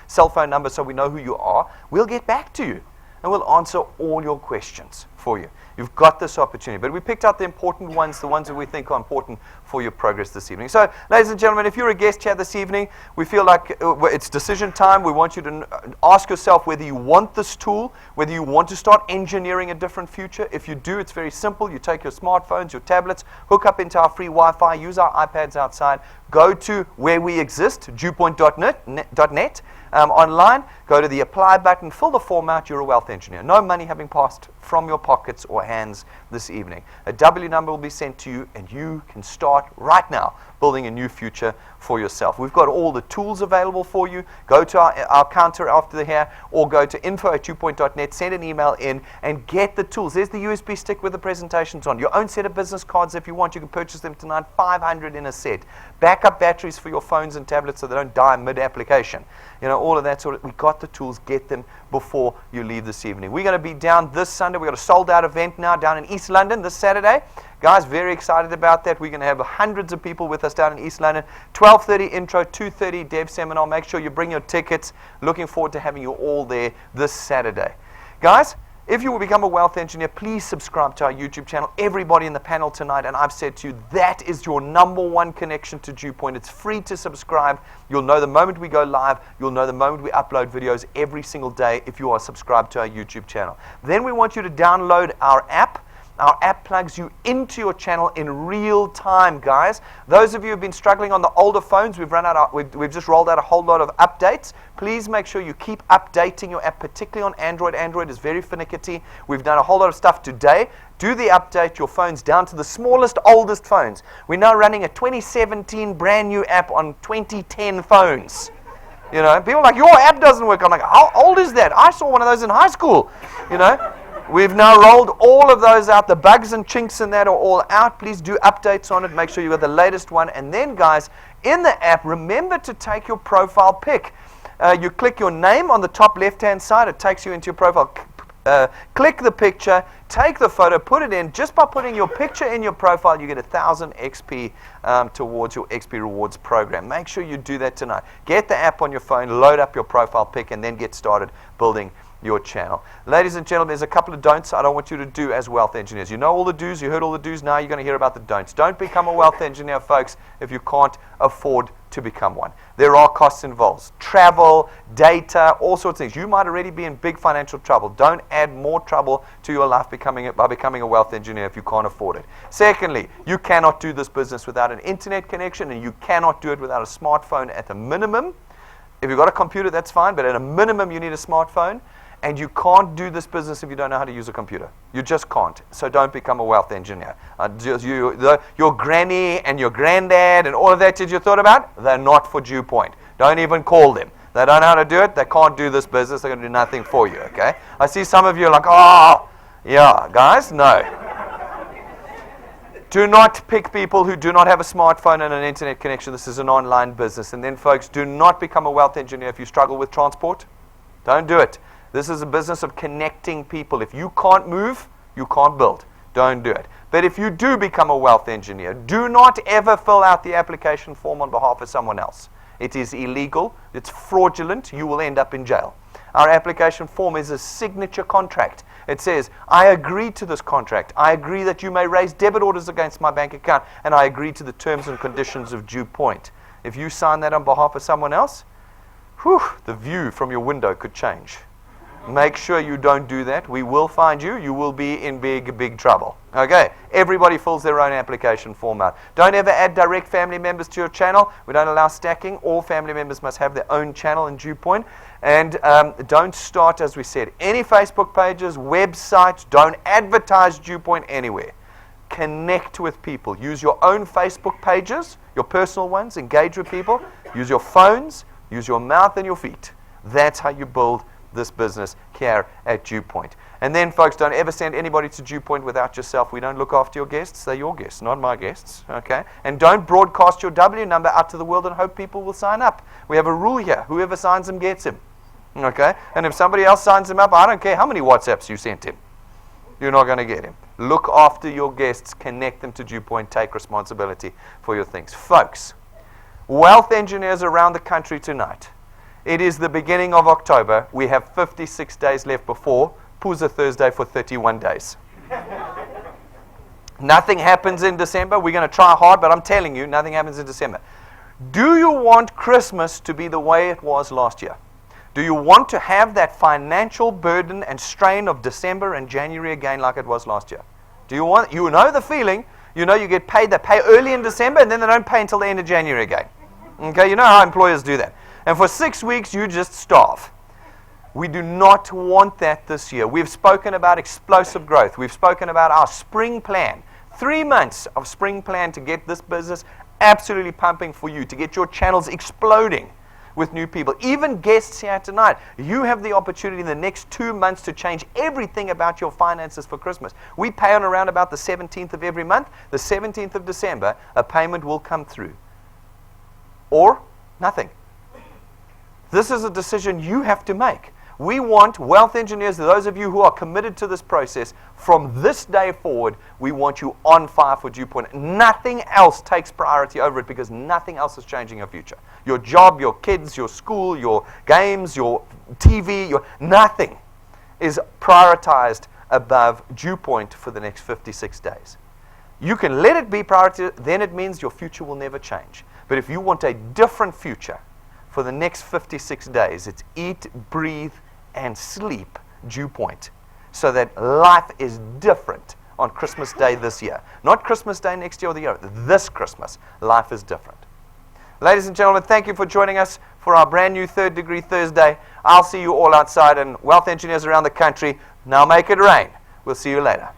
S1: cell phone number so we know who you are. We'll get back to you and we'll answer all your questions for you. You've got this opportunity. But we picked out the important ones, the ones that we think are important for your progress this evening. So, ladies and gentlemen, if you're a guest here this evening, we feel like it's decision time. We want you to ask yourself whether you want this tool, whether you want to start engineering a different future. If you do, it's very simple. You take your smartphones, your tablets, hook up into our free Wi-Fi, use our iPads outside, go to where we exist, DuePoint.net. Online, go to the apply button, fill the form out, you're a wealth engineer. No money having passed from your pockets or hands this evening. A W number will be sent to you and you can start right now building a new future for yourself. We've got all the tools available for you. Go to our counter after the here or go to info@DuePoint.net, send an email in and get the tools. There's the USB stick with the presentations on. Your own set of business cards if you want. You can purchase them tonight, 500 in a set. Backup batteries for your phones and tablets so they don't die mid-application. You know, all of that sort of, we got the tools, get them before you leave this evening. We're going to be down this Sunday. We've got a sold-out event now down in East London this Saturday. Guys, very excited about that. We're going to have hundreds of people with us down in East London. 12:30 intro, 2:30 dev seminar. Make sure you bring your tickets. Looking forward to having you all there this Saturday. Guys, if you will become a wealth engineer, please subscribe to our YouTube channel. Everybody in the panel tonight, and I've said to you, that is your number one connection to DuePoint. It's free to subscribe. You'll know the moment we go live. You'll know the moment we upload videos every single day if you are subscribed to our YouTube channel. Then we want you to download our app. Our app plugs you into your channel in real time, guys. Those of you who have been struggling on the older phones, we've just rolled out a whole lot of updates. Please make sure you keep updating your app, particularly on Android. Android is very finicky. We've done a whole lot of stuff today. Do the update, your phones down to the smallest, oldest phones. We're now running a 2017 brand new app on 2010 phones. You know, people are like, your app doesn't work. I'm like, how old is that? I saw one of those in high school, you know. We've now rolled all of those out. The bugs and chinks in that are all out. Please do updates on it. Make sure you got the latest one. And then, guys, in the app, remember to take your profile pic. You click your name on the top left-hand side. It takes you into your profile. Click the picture, take the photo, put it in. Just by putting your picture in your profile, you get 1,000 XP towards your XP Rewards program. Make sure you do that tonight. Get the app on your phone, load up your profile pic, and then get started building your channel. Ladies and gentlemen, there's a couple of don'ts I don't want you to do as wealth engineers. You know all the do's, you heard all the do's, now you're going to hear about the don'ts. Don't become a wealth engineer, folks, if you can't afford to become one. There are costs involved. Travel, data, all sorts of things. You might already be in big financial trouble. Don't add more trouble to your life by becoming a wealth engineer if you can't afford it. Secondly, you cannot do this business without an internet connection, and you cannot do it without a smartphone at the minimum. If you've got a computer, that's fine, but at a minimum, you need a smartphone. And you can't do this business if you don't know how to use a computer. You just can't. So don't become a wealth engineer. Your granny and your granddad and all of that you thought about, they're not for DuePoint. Don't even call them. They don't know how to do it. They can't do this business. They're going to do nothing for you, okay? I see some of you are like, oh, yeah, guys, no. Do not pick people who do not have a smartphone and an internet connection. This is an online business. And then, folks, do not become a wealth engineer if you struggle with transport. Don't do it. This is a business of connecting people. If you can't move, you can't build. Don't do it. But if you do become a wealth engineer, do not ever fill out the application form on behalf of someone else. It is illegal. It's fraudulent. You will end up in jail. Our application form is a signature contract. It says, I agree to this contract. I agree that you may raise debit orders against my bank account, and I agree to the terms and conditions of DuePoint. If you sign that on behalf of someone else, the view from your window could change. Make sure you don't do that. We will find you. You will be in big, big trouble. Okay? Everybody fills their own application form out. Don't ever add direct family members to your channel. We don't allow stacking. All family members must have their own channel in DuePoint. And don't start, as we said, any Facebook pages, websites. Don't advertise DuePoint anywhere. Connect with people. Use your own Facebook pages, your personal ones. Engage with people. Use your phones. Use your mouth and your feet. That's how you build this business here at DuePoint. And then, folks, don't ever send anybody to DuePoint without yourself. We don't look after your guests. They're your guests, not my guests. Okay? And don't broadcast your W number out to the world and hope people will sign up. We have a rule here. Whoever signs him gets him. Okay? And if somebody else signs him up, I don't care how many WhatsApps you sent him. You're not going to get him. Look after your guests. Connect them to DuePoint. Take responsibility for your things. Folks, wealth engineers around the country tonight. It is the beginning of October. We have 56 days left before Puza Thursday for 31 days. Nothing happens in December. We're going to try hard, but I'm telling you, nothing happens in December. Do you want Christmas to be the way it was last year? Do you want to have that financial burden and strain of December and January again like it was last year? Do you want, you know the feeling, you know you get paid, they pay early in December and then they don't pay until the end of January again. Okay, you know how employers do that. And for 6 weeks you just starve. We do not want that this year. We've spoken about explosive growth. We've spoken about our spring plan. 3 months of spring plan to get this business absolutely pumping for you, to get your channels exploding with new people. Even guests here tonight, you have the opportunity in the next 2 months to change everything about your finances for Christmas. We pay on around about the 17th of every month. The 17th of December, a payment will come through. Or nothing. This is a decision you have to make. We want wealth engineers, those of you who are committed to this process, from this day forward, we want you on fire for DuePoint. Nothing else takes priority over it because nothing else is changing your future. Your job, your kids, your school, your games, your TV, nothing is prioritized above DuePoint for the next 56 days. You can let it be priority, then it means your future will never change. But if you want a different future for the next 56 days, it's eat, breathe, and sleep DuePoint, so that life is different on Christmas Day this year. Not Christmas Day next year or the year. This Christmas, life is different. Ladies and gentlemen, thank you for joining us for our brand new Third Degree Thursday. I'll see you all outside, and wealth engineers around the country, now make it rain. We'll see you later.